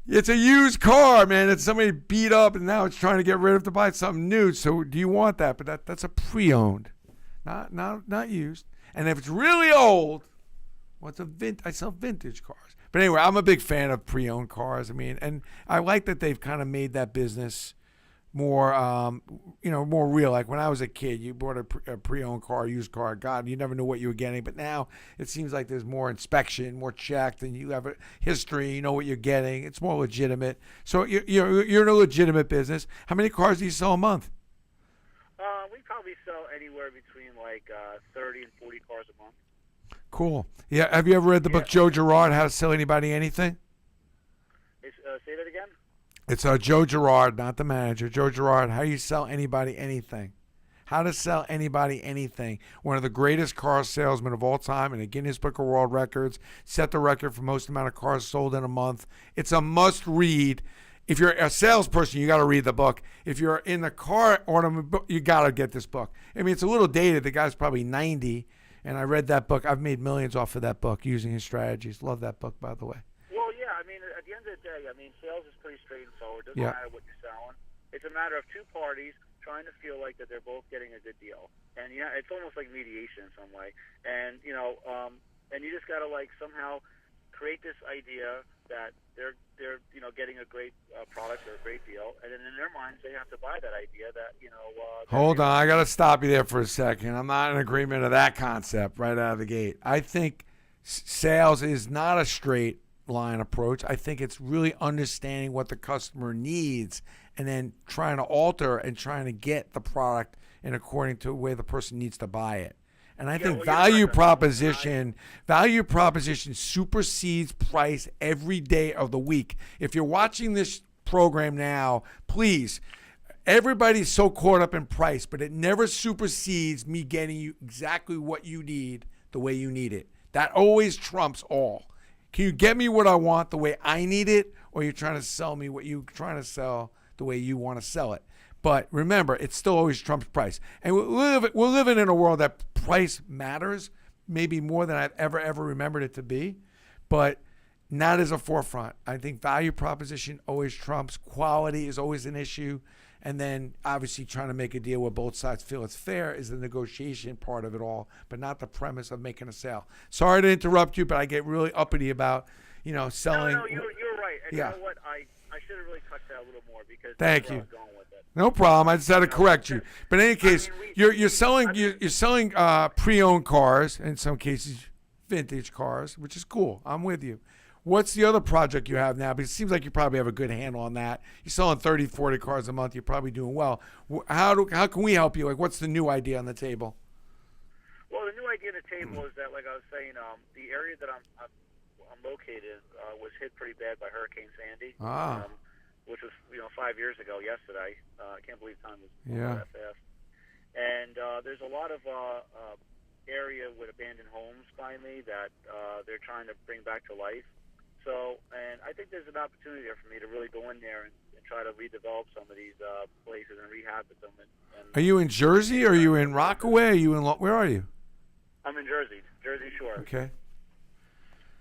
it's a used car, man. It's somebody beat up, and now it's trying to get rid of to buy something new. So do you want that? But that's a pre-owned, not used. And if it's really old, I sell vintage cars. But anyway, I'm a big fan of pre-owned cars. I mean, and I like that they've kind of made that business more, more real. Like when I was a kid, you bought a pre-owned car, used car. God, you never knew what you were getting. But now it seems like there's more inspection, more checked, and you have a history. You know what you're getting. It's more legitimate. So you're in a legitimate business. How many cars do you sell a month? We probably sell anywhere between like 30 and 40 cars a month. Cool. Yeah. Have you ever read the book Joe Girard, How to Sell Anybody Anything? Say that again. It's Joe Girard, not the manager. Joe Girard, How You Sell Anybody Anything. How to Sell Anybody Anything. One of the greatest car salesmen of all time in the Guinness Book of World Records. Set the record for most amount of cars sold in a month. It's a must-read. If you're a salesperson, you got to read the book. If you're in the car automobile, you got to get this book. I mean, it's a little dated. The guy's probably 90, and I read that book. I've made millions off of that book using his strategies. Love that book, by the way. Well, yeah, I mean, at the end of the day, sales is pretty straightforward. It doesn't matter what you're selling. It's a matter of two parties trying to feel like that they're both getting a good deal. And, it's almost like mediation in some way. And, and you just got to, like, somehow create this idea that they're getting a great product or a great deal. And then in their minds, they have to buy that idea that, Hold on. I got to stop you there for a second. I'm not in agreement of that concept right out of the gate. I think sales is not a straight line approach. I think it's really understanding what the customer needs and then trying to alter and trying to get the product in according to where the person needs to buy it. And I think value proposition supersedes price every day of the week. If you're watching this program now, please, everybody's so caught up in price, but it never supersedes me getting you exactly what you need the way you need it. That always trumps all. Can you get me what I want the way I need it, or you're trying to sell me what you're trying to sell the way you want to sell it? But remember, it's still always Trump's price. And we're living in a world that price matters, maybe more than I've ever remembered it to be, but not as a forefront. I think value proposition always trumps. Quality is always an issue. And then obviously trying to make a deal where both sides feel it's fair is the negotiation part of it all, but not the premise of making a sale. Sorry to interrupt you, but I get really uppity about, selling. No, you're right. And Yeah. you know what? I should have really touched that a little more because Thank that's where you. I was going with it. No problem. I just had to correct you. But in any case, you're selling pre-owned cars, in some cases vintage cars, which is cool. I'm with you. What's the other project you have now? Because it seems like you probably have a good handle on that. You're selling 30, 40 cars a month. You're probably doing well. How can we help you? Like, what's the new idea on the table? Well, the new idea on the table is that, like I was saying, the area that I'm located was hit pretty bad by Hurricane Sandy, which was 5 years ago yesterday. I can't believe time was going that fast. And there's a lot of area with abandoned homes by me that they're trying to bring back to life. So, and I think there's an opportunity there for me to really go in there and try to redevelop some of these places and rehab them. And Are you in Jersey? Or are you in Rockaway? Are you in where are you? I'm in Jersey Shore. Okay.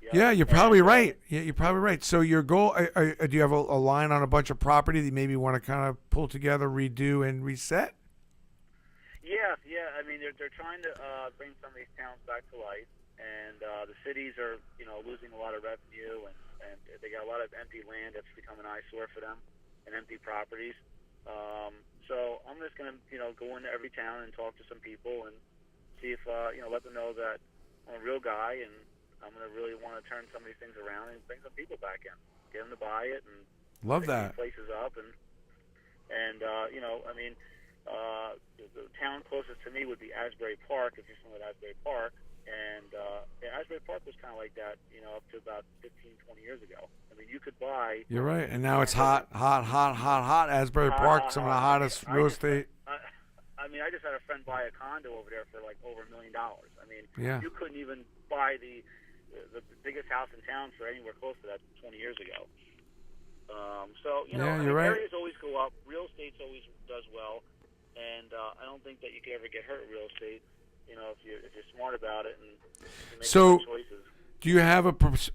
Yep. Yeah, you're probably right. Yeah, you're probably right. So your goal, do you have a line on a bunch of property that you maybe want to kind of pull together, redo, and reset? Yeah. I mean, they're trying to bring some of these towns back to life, and the cities are losing a lot of revenue, and they got a lot of empty land that's become an eyesore for them, and empty properties. So I'm just gonna go into every town and talk to some people and see if let them know that I'm a real guy, and I'm gonna really want to turn some of these things around and bring some people back in, get them to buy it, and Love pick that. these places up, and the town closest to me would be Asbury Park, if you're familiar with Asbury Park. And Asbury Park was kind of like that, up to about 15, 20 years ago. I mean, you could buy... You're right. And now it's hot. Asbury Park, some of the hottest real estate. I just had a friend buy a condo over there for like over $1 million. I mean, Yeah. you couldn't even buy the biggest house in town for anywhere close to that 20 years ago. You're right. Areas always go up. Real estate always does well. And I don't think that you could ever get hurt in real estate, if you're smart about it and you make the right choices. Do you have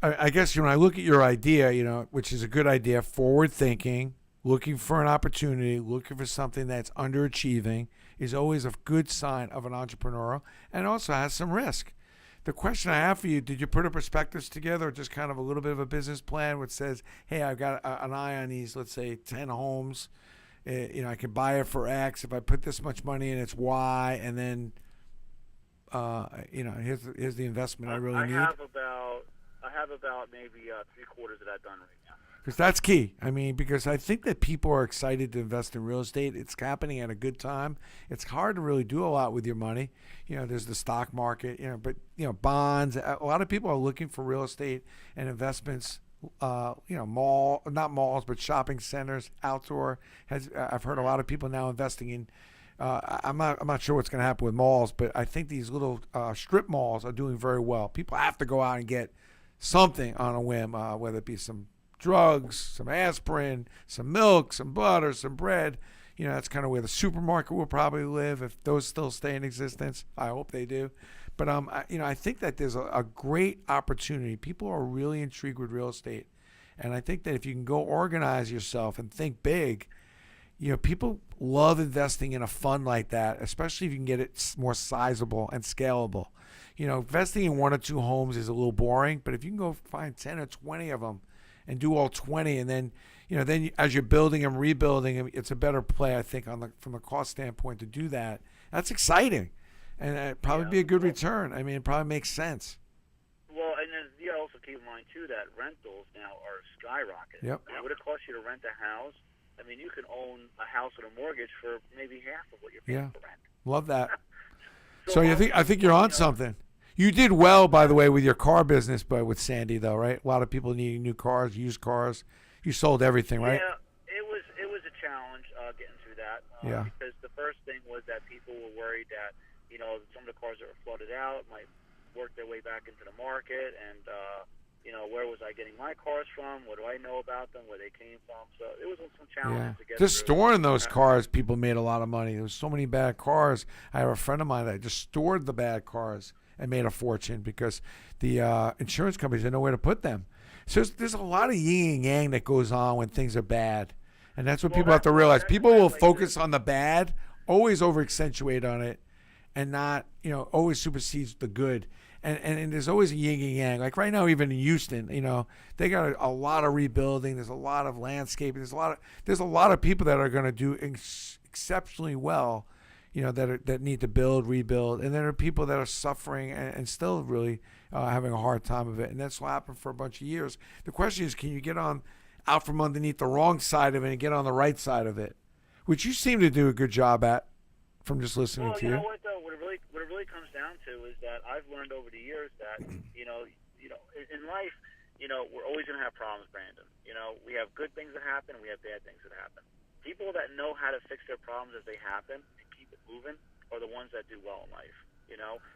I guess, when I look at your idea, which is a good idea, forward thinking, looking for an opportunity, looking for something that's underachieving is always a good sign of an entrepreneur, and also has some risk. The question I have for you, did you put a prospectus together or just kind of a little bit of a business plan which says, hey, I've got an eye on these, let's say 10 homes, I can buy it for X. If I put this much money in, it's Y, and then, here's the investment I really need. I have about maybe 3/4 of that done right now. Because that's key. I mean, because I think that people are excited to invest in real estate. It's happening at a good time. It's hard to really do a lot with your money. There's the stock market, but, bonds. A lot of people are looking for real estate and investments, not malls, but shopping centers, outdoor. I've heard a lot of people now investing in, I'm not sure what's going to happen with malls, but I think these little strip malls are doing very well. People have to go out and get something on a whim, whether it be some drugs, some aspirin, some milk, some butter, some bread. That's kind of where the supermarket will probably live if those still stay in existence. I hope they do. But I think that there's a great opportunity. People are really intrigued with real estate, and I think that if you can go organize yourself and think big, people love investing in a fund like that, especially if you can get it more sizable and scalable. Investing in 1 or 2 homes is a little boring, but if you can go find 10 or 20 of them and do all 20, and then as you're building them, rebuilding them, it's a better play, I think, from a cost standpoint to do that. That's exciting, and it'd probably be a good return. I mean, it probably makes sense. Well, and then you also keep in mind too that rentals now are skyrocketing. Yep. What it costs you to rent a house? I mean, you can own a house with a mortgage for maybe half of what you're paying for rent. Love that. So I think you're on something. You did well, by the way, with your car business, but with Sandy, though, right? A lot of people needing new cars, used cars. You sold everything, right? Yeah, it was a challenge getting through that. Because the first thing was that people were worried that some of the cars that were flooded out might work their way back into the market, and where was I getting my cars from? What do I know about them? Where they came from? So it was some challenges to get Just through. storing those cars, people made a lot of money. There was so many bad cars. I have a friend of mine that just stored the bad cars and made a fortune because the insurance companies didn't know where to put them. So there's a lot of yin and yang that goes on when things are bad. And that's what people have to realize. People will focus on the bad, always over-accentuate on it, and not, always supersedes the good. And there's always a yin and yang. Like right now, even in Houston, they got a lot of rebuilding. There's a lot of landscaping. There's a lot of people that are going to do exceptionally well, that need to rebuild. And there are people that are suffering and still really having a hard time of it. And that's what happened for a bunch of years. The question is, can you get out from underneath the wrong side of it and get on the right side of it, which you seem to do a good job at from just listening to you. Well, you know what, though? What it really comes down to is that I've learned over the years that, in life, we're always going to have problems, Brandon. We have good things that happen and we have bad things that happen. People that know how to fix their problems as they happen and keep it moving are the ones that do well in life.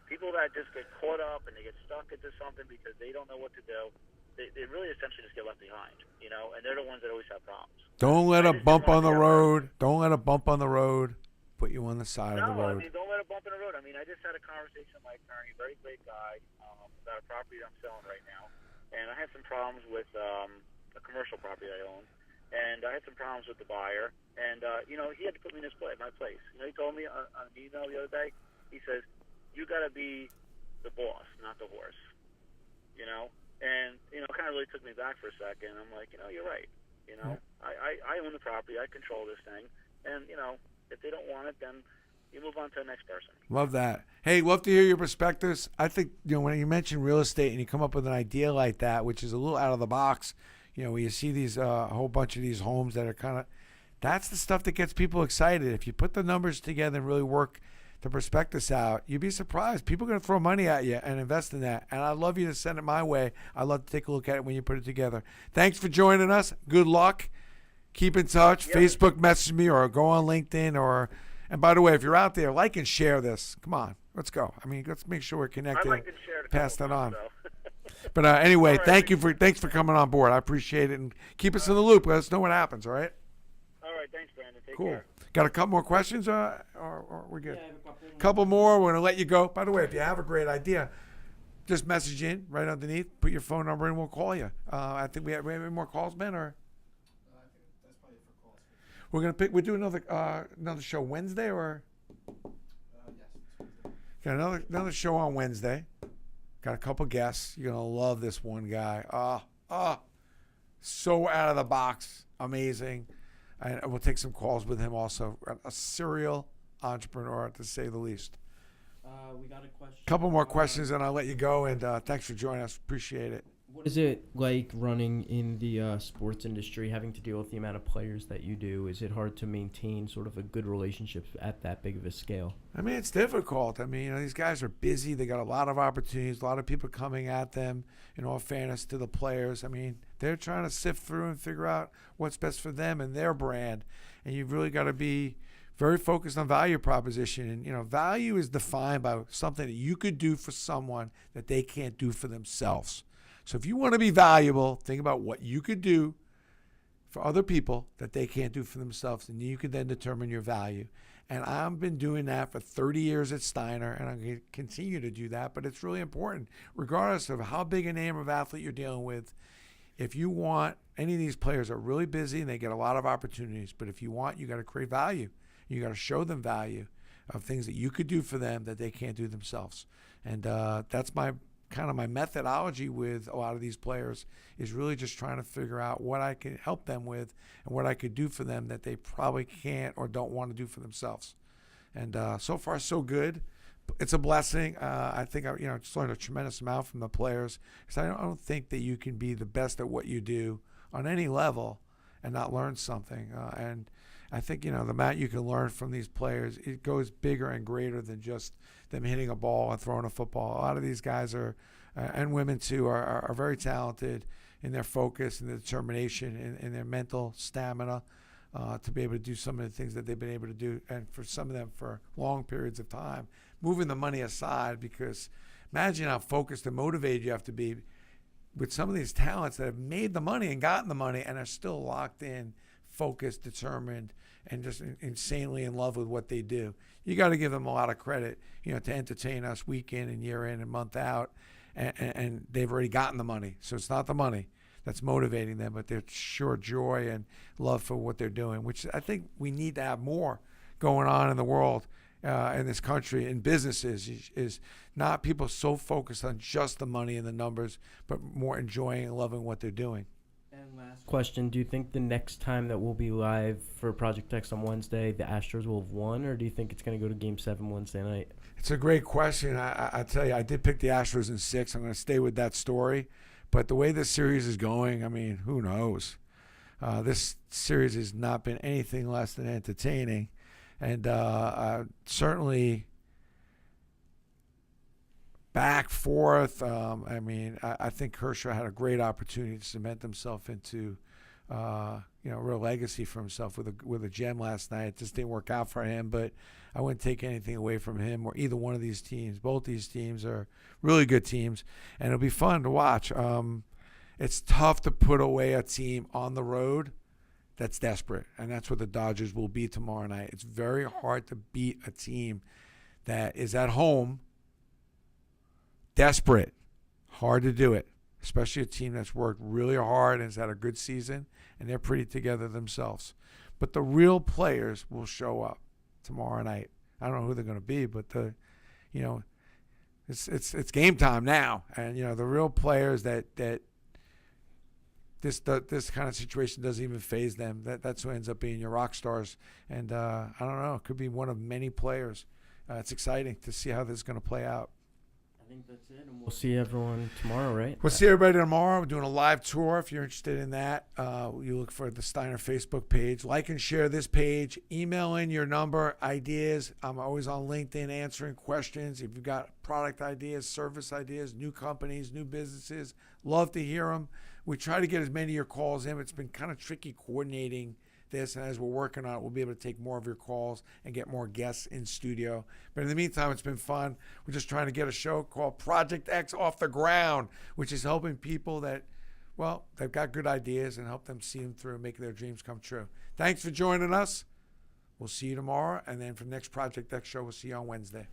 People that just get caught up and they get stuck into something because they don't know what to do, they really essentially just get left behind, and they're the ones that always have problems. Don't let a bump on the road. Don't let a bump on the road put you on the side of the road. Don't let a bump in the road. I just had a conversation with my attorney, very great guy, about a property that I'm selling right now. And I had some problems with a commercial property I own. And I had some problems with the buyer. And, he had to put me in my place. He told me on an email the other day, he says, you got to be the boss, not the horse. And, kind of really took me back for a second. I'm like, you're right. I own the property. I control this thing. And, if they don't want it, then you move on to the next person. Love that. Hey, love to hear your perspectives. I think, when you mention real estate and you come up with an idea like that, which is a little out of the box, where you see these a whole bunch of these homes that are kind of, that's the stuff that gets people excited. If you put the numbers together and really work the prospectus out, you'd be surprised. People are going to throw money at you and invest in that. And I'd love you to send it my way. I'd love to take a look at it when you put it together. Thanks for joining us. Good luck. Keep in touch. Yep. Facebook message me or go on LinkedIn and by the way, if you're out there, like and share this. Come on, let's go. Let's make sure we're connected. I'd like to share it. Pass that on. But anyway, thanks for coming on board. I appreciate it, and keep us in the loop. Let us know what happens. All right. All right. Thanks, Brandon. Take cool. care. Got a couple more questions, or we're good? Yeah, couple more. We're gonna let you go. By the way, if you have a great idea, just message in right underneath. Put your phone number in. We'll call you. I think we have any more calls, Ben, or. We're gonna pick. We do another show Wednesday, or got another show on Wednesday. Got a couple guests. You're gonna love this one guy. So out of the box, amazing. And we'll take some calls with him also. A serial entrepreneur, to say the least. We got a question. Couple more questions, and I'll let you go. And thanks for joining us. Appreciate it. What is it like running in the sports industry, having to deal with the amount of players that you do? Is it hard to maintain sort of a good relationship at that big of a scale? It's difficult. These guys are busy. They got a lot of opportunities, a lot of people coming at them, in all fairness to the players. They're trying to sift through and figure out what's best for them and their brand. And you've really got to be very focused on value proposition. And, value is defined by something that you could do for someone that they can't do for themselves. So if you want to be valuable, think about what you could do for other people that they can't do for themselves, and you can then determine your value. And I've been doing that for 30 years at Steiner, and I'm going to continue to do that, but it's really important, regardless of how big a name of athlete you're dealing with. If you want, any of these players are really busy and they get a lot of opportunities, but if you want, you got to create value. You got to show them value of things that you could do for them that they can't do themselves. And that's my methodology with a lot of these players, is really just trying to figure out what I can help them with and what I could do for them that they probably can't or don't want to do for themselves. And so far, so good. It's a blessing. I think I just learned a tremendous amount from the players, because I don't think that you can be the best at what you do on any level and not learn something. And I think, the amount you can learn from these players, it goes bigger and greater than just them hitting a ball and throwing a football. A lot of these guys are, and women too, are very talented in their focus and their determination and their mental stamina to be able to do some of the things that they've been able to do. And for some of them for long periods of time, moving the money aside, because imagine how focused and motivated you have to be with some of these talents that have made the money and gotten the money and are still locked in, focused, determined, and just insanely in love with what they do. You got to give them a lot of credit, to entertain us week in and year in and month out, and they've already gotten the money. So it's not the money that's motivating them, but their sure joy and love for what they're doing, which I think we need to have more going on in the world, in this country, in businesses, is not people so focused on just the money and the numbers, but more enjoying and loving what they're doing. And last question, do you think the next time that we'll be live for Project X on Wednesday, the Astros will have won, or do you think it's going to go to Game 7 Wednesday night? It's a great question. I tell you, I did pick the Astros in 6. I'm going to stay with that story. But the way this series is going, I mean, who knows? This series has not been anything less than entertaining. And certainly back, forth. I think Kershaw had a great opportunity to cement himself into, real legacy for himself with a gem last night. It just didn't work out for him, but I wouldn't take anything away from him or either one of these teams. Both these teams are really good teams, and it'll be fun to watch. It's tough to put away a team on the road that's desperate, and that's what the Dodgers will be tomorrow night. It's very hard to beat a team that is at home desperate. Hard to do it, especially a team that's worked really hard and has had a good season, and they're pretty together themselves. But the real players will show up tomorrow night. I don't know who they're going to be, but it's game time now, and the real players that this kind of situation doesn't even faze them. That's who ends up being your rock stars, and I don't know. It could be one of many players. It's exciting to see how this is going to play out. I think that's it, and we'll see everyone tomorrow, right? We'll see everybody tomorrow. We're doing a live tour. If you're interested in that, you look for the Steiner Facebook page. Like and share this page. Email in your number, ideas. I'm always on LinkedIn answering questions. If you've got product ideas, service ideas, new companies, new businesses, love to hear them. We try to get as many of your calls in. It's been kind of tricky coordinating this, and as we're working on it, we'll be able to take more of your calls and get more guests in studio. But in the meantime, it's been fun. We're just trying to get a show called Project X off the ground, which is helping people that, they've got good ideas and help them see them through and make their dreams come true. Thanks for joining us. We'll see you tomorrow, and then for the next Project X show, we'll see you on Wednesday.